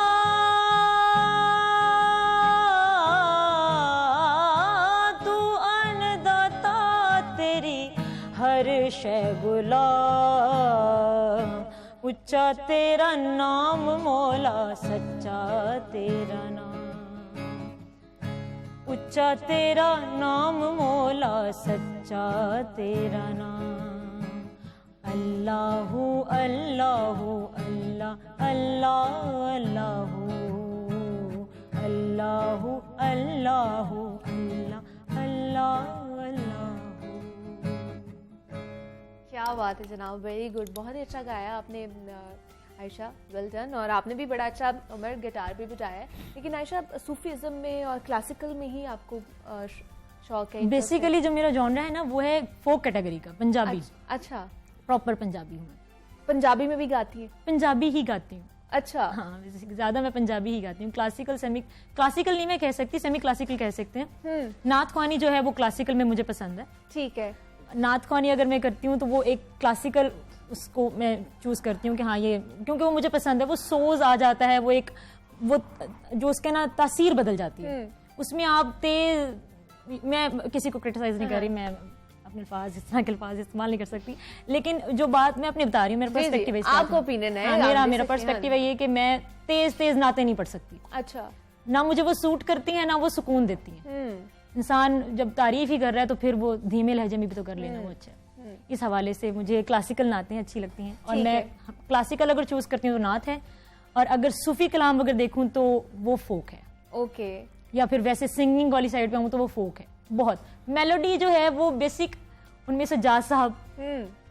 [SPEAKER 8] तेरी हर शै गुलाम। उच्चा तेरा नाम मौला, सच्चा तेरा नाम। उच्चा तेरा नाम मौला, सच्चा तेरा नाम। अल्लाहु अल्लाहु अल्लाह अल्लाह अल्लाहु अल्लाहु अल्लाहु अल्लाह अल्लाह अल्लाहु।
[SPEAKER 1] क्या बात है जनाब, वेरी गुड, बहुत ही अच्छा गाया आपने आयशा, वेल डन। और आपने भी बड़ा अच्छा उमर गिटार भी बजाया है। लेकिन आयशा, सूफीज़म में और क्लासिकल में ही आपको शौक है?
[SPEAKER 8] बेसिकली जो मेरा जॉनरा है ना वो है फोक कैटेगरी का, पंजाबी।
[SPEAKER 1] अच्छा,
[SPEAKER 8] प्रॉपर पंजाबी हूँ मैं।
[SPEAKER 1] पंजाबी में भी गाती है?
[SPEAKER 8] पंजाबी ही गाती हूँ।
[SPEAKER 1] अच्छा,
[SPEAKER 8] हाँ, ज्यादा मैं पंजाबी ही गाती हूँ। क्लासिकल क्लासिकल नहीं मैं कह सकती, सेमी क्लासिकल कह सकते हैं। नात ख्वानी जो है वो क्लासिकल में मुझे पसंद है।
[SPEAKER 1] ठीक है।
[SPEAKER 8] नात ख्वानी अगर मैं करती हूँ तो वो एक क्लासिकल उसको मैं चूज करती हूँ कि हाँ ये, क्योंकि वो मुझे पसंद है। वो सोज आ जाता है, वो जो उसके ना तासीर बदल जाती है उसमें। आप तेज, मैं किसी को क्रिटिसाइज नहीं कर रही, मैं अपने अल्फाज इस तरह के अल्फाज इस्तेमाल नहीं कर सकती, लेकिन जो बात मैं अपने बता रही हूँ, मेरा पर्सपेक्टिव है,
[SPEAKER 1] आपको ओपिनियन है।
[SPEAKER 8] मेरा पर्सपेक्टिव है ये कि मैं तेज नाते नहीं पढ़ सकती।
[SPEAKER 1] अच्छा।
[SPEAKER 8] ना मुझे वो सूट करती हैं ना वो सुकून देती हैं। इंसान जब तारीफ ही कर रहा है तो फिर वो धीमे लहजे में भी तो कर लेना वो अच्छा है। इस हवाले से मुझे क्लासिकल नातें अच्छी लगती हैं, और मैं क्लासिकल अगर चूज करती हूँ तो नात है, और अगर सूफी कलाम अगर देखूं तो वो फोक है।
[SPEAKER 1] ओके।
[SPEAKER 8] या फिर वैसे सिंगिंग वाली साइड पे हूँ तो वो फोक है। बहुत मेलोडी जो है वो बेसिक, उनमें से जाज साहब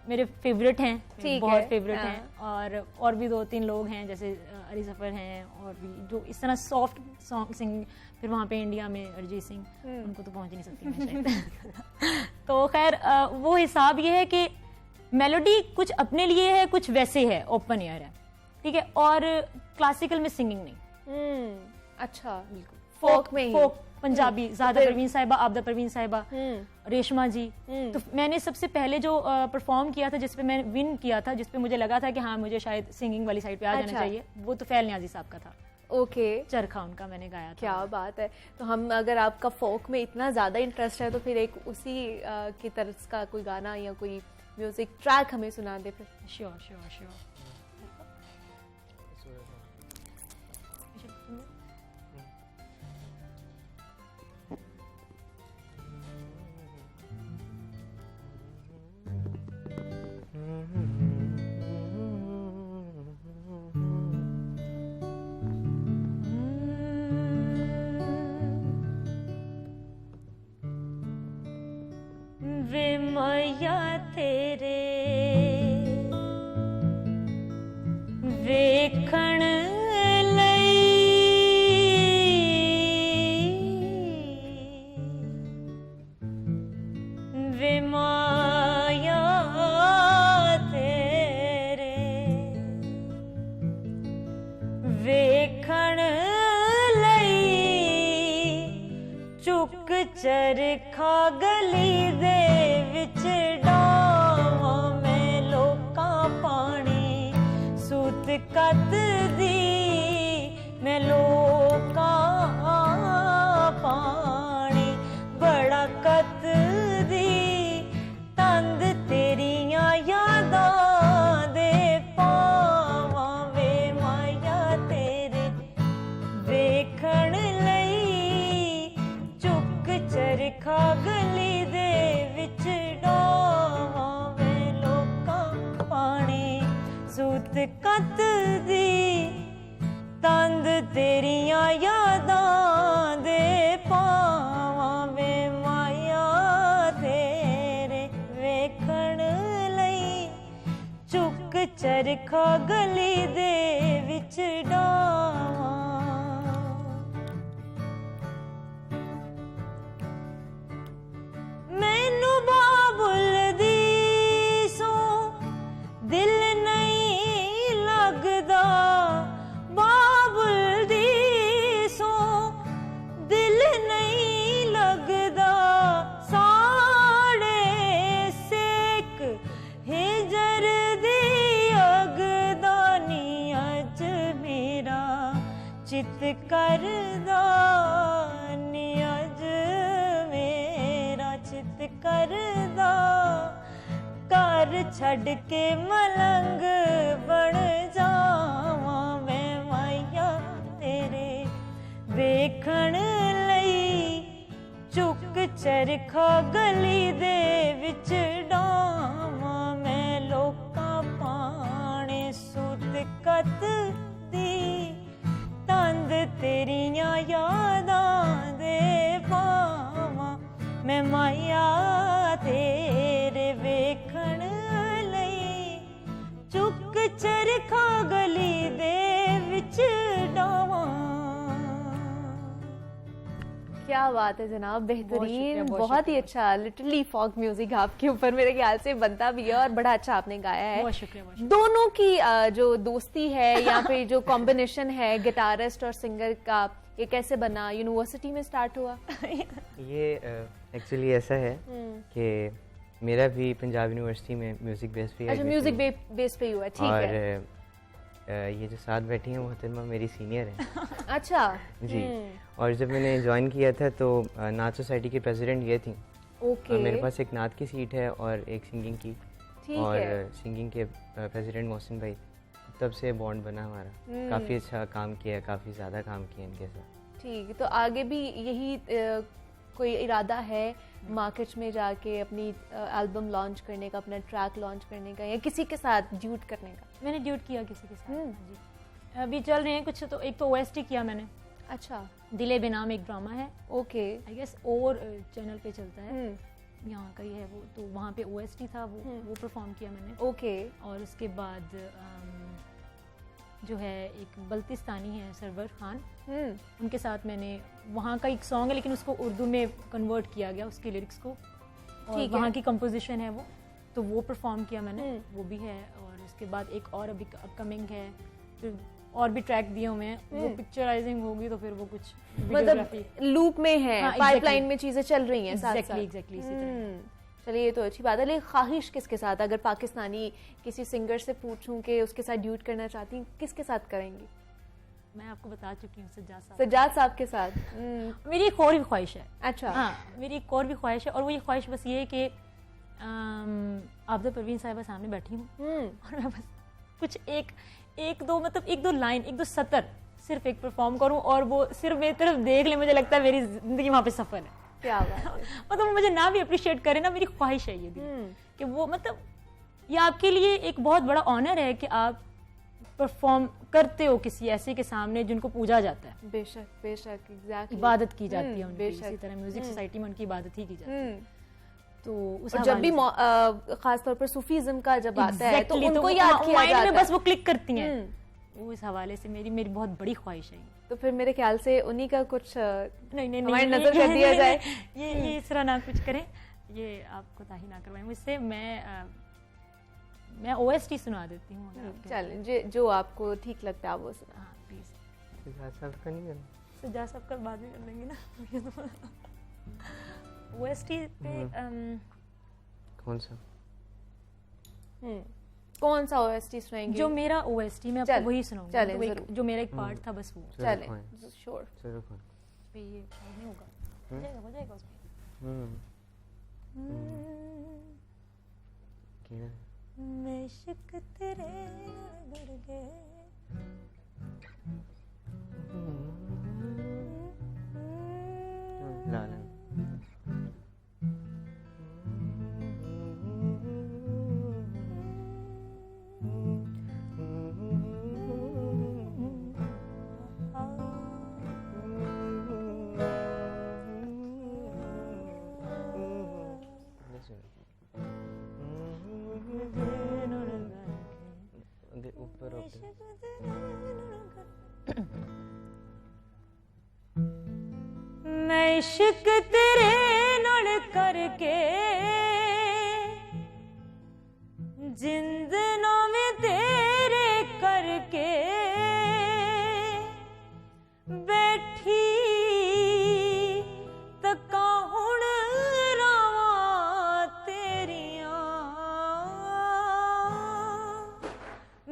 [SPEAKER 8] मेरे फेवरेट हैं, बहुत फेवरेट हैं, और भी 2-3 लोग हैं जैसे अली सफर हैं, और भी जो इस तरह सॉफ्ट सॉन्ग सिंग। फिर वहाँ पे इंडिया में अरिजीत सिंह, उनको तो पहुँच ही नहीं सकती मैं शायद। तो खैर वो हिसाब ये है कि मेलोडी कुछ अपने लिए है, कुछ वैसे है, ओपन एयर है, ठीक है, और क्लासिकल में सिंगिंग नहीं।
[SPEAKER 1] अच्छा, बिल्कुल फोक में ही, फोक
[SPEAKER 8] पंजाबी, ज़ादा परवीन साहिबा, आबदा परवीन साहिबा, रेशमा जी। तो मैंने सबसे पहले जो परफॉर्म किया था, जिसपे मैं विन किया था, जिसपे मुझे लगा था कि हाँ मुझे शायद सिंगिंग वाली साइड पे आ जाना चाहिए, वो तो फैल न्याजी साहब का था।
[SPEAKER 1] ओके।
[SPEAKER 8] चरखा उनका मैंने गाया था।
[SPEAKER 1] क्या बात है। तो हम, अगर आपका फोक में इतना ज़्यादा इंटरेस्ट है तो फिर एक उसी की तरह का कोई गाना या कोई म्यूजिक ट्रैक हमें सुना दे फिर।
[SPEAKER 8] Sure sure sure. वे मैया तेरे वेखण लई वे माया तेरे वेखण लई चुक चरखा गली दे विच डावां मैं लोकां पानी सूत कत दी मैं लोकां पानी बड़ा कत दी तंद तेरियां यादां दे पावां वे माया तेरे वेखण लई चुक चरखा गली दे विच डावां वे लोकां पानी सूत कत दी तंद तेरियां यादां दे पावां वे माया तेरे वेखण लई चुक चरखा गली दे विच डावां। मैनू बाबुल दी सो दिल नहीं लगदा बाबुल दी सो दिल नहीं लगदा साड़े सेक हिजर दी अगदानी अज मेरा चित करदा नी अज मेरा चित करदा घर छड़ के मलंग बन जावां मैं माया तेरे वेखण लई चुक चरखा गली दे विच डावां मैं लोकां
[SPEAKER 1] क्या बात है जनाब, बेहतरीन,
[SPEAKER 8] बहुत
[SPEAKER 1] बहुत ही अच्छा। लिटरली फॉक म्यूजिक आपके ऊपर मेरे ख्याल से बनता भी है और बड़ा अच्छा आपने गाया है।
[SPEAKER 8] बहुत शुक्रिया।
[SPEAKER 1] दोनों की जो दोस्ती है या फिर जो कॉम्बिनेशन है गिटारिस्ट और सिंगर का, ये कैसे बना? यूनिवर्सिटी में स्टार्ट हुआ?
[SPEAKER 9] ये एक्चुअली ऐसा है कि मेरा भी पंजाब यूनिवर्सिटी में म्यूजिक बेस पे।
[SPEAKER 1] अच्छा, म्यूजिक बेस पे हुआ, ठीक है।
[SPEAKER 9] ये जो साथ बैठी हैं मोहतरमा मेरी सीनियर हैं।
[SPEAKER 1] अच्छा
[SPEAKER 9] जी। और जब मैंने ज्वाइन किया था तो नाच सोसाइटी के प्रेसिडेंट ये थी।
[SPEAKER 1] ओके।
[SPEAKER 9] मेरे पास एक नाच की सीट है और एक सिंगिंग की, और सिंगिंग के प्रेसिडेंट मोहसिन भाई, तब से बॉन्ड बना हमारा। काफ़ी अच्छा काम किया, काफ़ी ज़्यादा काम किया इनके साथ।
[SPEAKER 1] ठीक, तो आगे भी यही कोई इरादा है मार्केट में जाके अपनी एल्बम लॉन्च करने का, अपना ट्रैक लॉन्च करने का, या किसी के साथ ड्यूट करने का?
[SPEAKER 8] मैंने ड्यूट किया किसी के साथ जी। अभी चल रहे हैं कुछ, तो एक तो OST किया मैंने।
[SPEAKER 1] अच्छा।
[SPEAKER 8] दिले बेनाम एक ड्रामा है,
[SPEAKER 1] ओके,
[SPEAKER 8] आई गेस और चैनल पे चलता है, यहाँ का ही है वो, तो वहाँ पे OST था, वो परफॉर्म किया मैंने।
[SPEAKER 1] ओके।
[SPEAKER 8] और उसके बाद जो है एक बल्तिस्तानी है सरवर खान, उनके साथ मैंने वहाँ का एक सॉन्ग है लेकिन उसको उर्दू में कन्वर्ट किया गया, उसके लिरिक्स को, और वहाँ की कंपोजिशन है वो, तो वो परफॉर्म किया मैंने, वो भी है। और उसके बाद एक और अभी अपकमिंग है, फिर और भी ट्रैक दिए हुए हैं, वो पिक्चराइजिंग होगी तो फिर वो कुछ
[SPEAKER 1] मतलब लूप में है, पाइपलाइन में चीजें चल रही हैं साथ साथ।
[SPEAKER 8] एग्जैक्टली इसी तरह।
[SPEAKER 1] चलिए, ये तो अच्छी बात है। लेकिन ख्वाहिश किसके साथ, अगर पाकिस्तानी किसी सिंगर से पूछूं कि उसके साथ ड्यूट करना चाहती हैं, किसके साथ करेंगी?
[SPEAKER 8] मैं आपको बता चुकी हूँ,
[SPEAKER 1] सज्जाद साहब के साथ।
[SPEAKER 8] मेरी एक और भी ख्वाहिश है।
[SPEAKER 1] अच्छा।
[SPEAKER 8] हाँ, मेरी एक और भी ख्वाहिश है, और वो ये ख्वाहिश बस ये है कि आबदा परवीन साहिबा सामने बैठी हूँ और मैं बस कुछ एक दो लाइन, एक दो सतर सिर्फ एक परफॉर्म करूँ, और वो सिर्फ मेरी तरफ देख ले, मुझे लगता है मेरी जिंदगी वहाँ पे सफल है।
[SPEAKER 1] क्या बात है।
[SPEAKER 8] मतलब मुझे ना भी अप्रिशिएट करे ना, मेरी ख्वाहिश है ये कि वो, मतलब ये आपके लिए एक बहुत बड़ा ऑनर है कि आप परफॉर्म करते हो किसी ऐसे के सामने जिनको पूजा जाता है।
[SPEAKER 1] बेशक बेशक, एग्जैक्टली,
[SPEAKER 8] इबादत की जाती है उनकी, इसी तरह म्यूजिक सोसाइटी में उनकी इबादत ही की जाती है। तो उस
[SPEAKER 1] जब भी खास तौर पर सूफीज्म का जब आता है तो उनको याद किया जाता है,
[SPEAKER 8] बस वो क्लिक करती हैं। वो इस हवाले से मेरी बहुत बड़ी ख्वाहिश है।
[SPEAKER 1] तो फिर मेरे ख्याल से उन्हीं का कुछ
[SPEAKER 8] नहीं
[SPEAKER 1] हमारी नजर कर दिया जाए।
[SPEAKER 8] ये इस तरह ना कुछ करें, ये आप कोताही ना करवाएं मुझसे। मैं OST सुना देती हूँ।
[SPEAKER 1] चलें, जो आपको ठीक लगता है वो सुना।
[SPEAKER 8] हाँ प्लीज।
[SPEAKER 9] सज्जाद साहब का नहीं करना?
[SPEAKER 8] सज्जाद साहब का बाद में कर लेंगे ना। OST पे
[SPEAKER 9] कौन सा?
[SPEAKER 1] कौन सा OST सुनाएंगे?
[SPEAKER 8] जो मेरा OST मैं आपको वही सुनाऊंगी।
[SPEAKER 1] चलें,
[SPEAKER 8] तो जो मेरा एक पार्ट था बस वो।
[SPEAKER 1] चलें, श्योर।
[SPEAKER 8] पे ये नहीं होगा, हो जाएगा उसमें। मैं इश्क तेरे लड़ गए, मैं इश्क तेरे नड़ करके जिंदनों में तेरे करके बैठी तका हुण रावां तेरियां,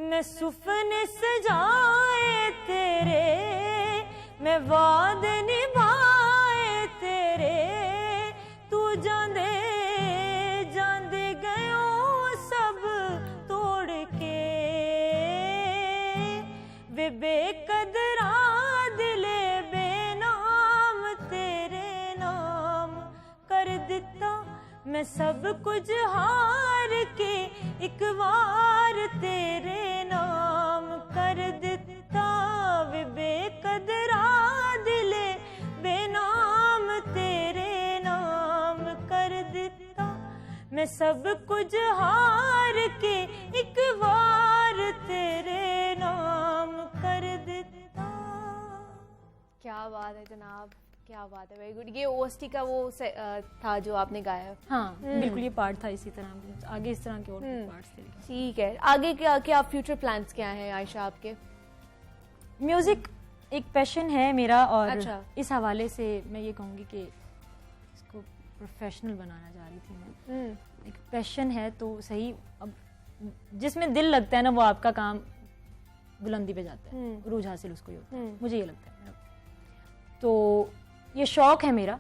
[SPEAKER 8] मैं सुपने सजाए तेरे, मैं वाद निभाए तेरे, तू जांदे जांदे गयो सब तोड़ के, वे बेकदरा दिले बेनाम तेरे नाम कर दिता, मैं सब कुछ हार के एक बार तेरे नाम कर दिता, वे बेकदरा दिले बेनाम तेरे नाम कर दिता, मैं सब कुछ हार के एक बार तेरे नाम कर दिता।
[SPEAKER 1] क्या बात है जनाब, क्या बात है, वेरी गुड। ये ओएसटी का वो था जो आपने गाया?
[SPEAKER 8] हाँ बिल्कुल, ये पार्ट था इसी तरह, आगे इस तरह के और पार्ट्स थे।
[SPEAKER 1] ठीक है, आगे क्या फ्यूचर प्लान्स क्या हैं आयशा आपके?
[SPEAKER 8] म्यूजिक एक पैशन है मेरा, और
[SPEAKER 1] अच्छा।
[SPEAKER 8] इस हवाले से मैं ये कहूँगी कि इसको प्रोफेशनल बनाना चाह रही थी मैं। एक पैशन है तो सही, अब जिसमें दिल लगता है ना वो आपका काम बुलंदी पे जाता है, रूज हासिल उसको ही होता है, मुझे ये लगता है मेरा। तो ये शौक है मेरा,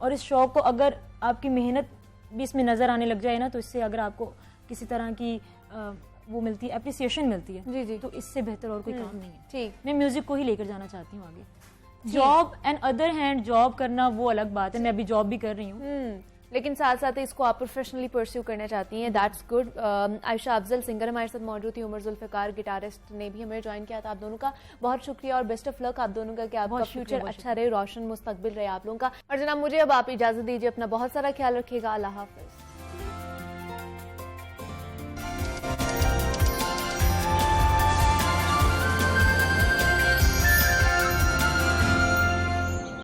[SPEAKER 8] और इस शौक को अगर आपकी मेहनत भी इसमें नजर आने लग जाए ना, तो इससे अगर आपको किसी तरह की वो मिलती है, एप्रिसिएशन मिलती है,
[SPEAKER 1] जी जी,
[SPEAKER 8] तो इससे बेहतर और कोई काम नहीं है।
[SPEAKER 1] ठीक,
[SPEAKER 8] मैं म्यूजिक को ही लेकर जाना चाहती हूँ आगे। Job and other hand, job करना वो अलग बात है, मैं अभी जॉब भी कर रही हूँ,
[SPEAKER 1] लेकिन साथ साथ इसको आप प्रोफेशनली परस्यू करना चाहती हैं, that's good. Ayesha Afzal singer हमारे साथ मौजूद थी, उमर जुल्फिकार गिटारिस्ट ने भी हमें ज्वाइन किया था। आप दोनों का बहुत शुक्रिया और बेस्ट ऑफ लक आप दोनों का, कि आपका फ्यूचर अच्छा रहे, रोशन मुस्तकबिल रहे आप लोगों का। और जनाब मुझे अब आप इजाजत दीजिए, अपना बहुत सारा ख्याल रखिएगा, अल्लाह हाफिज।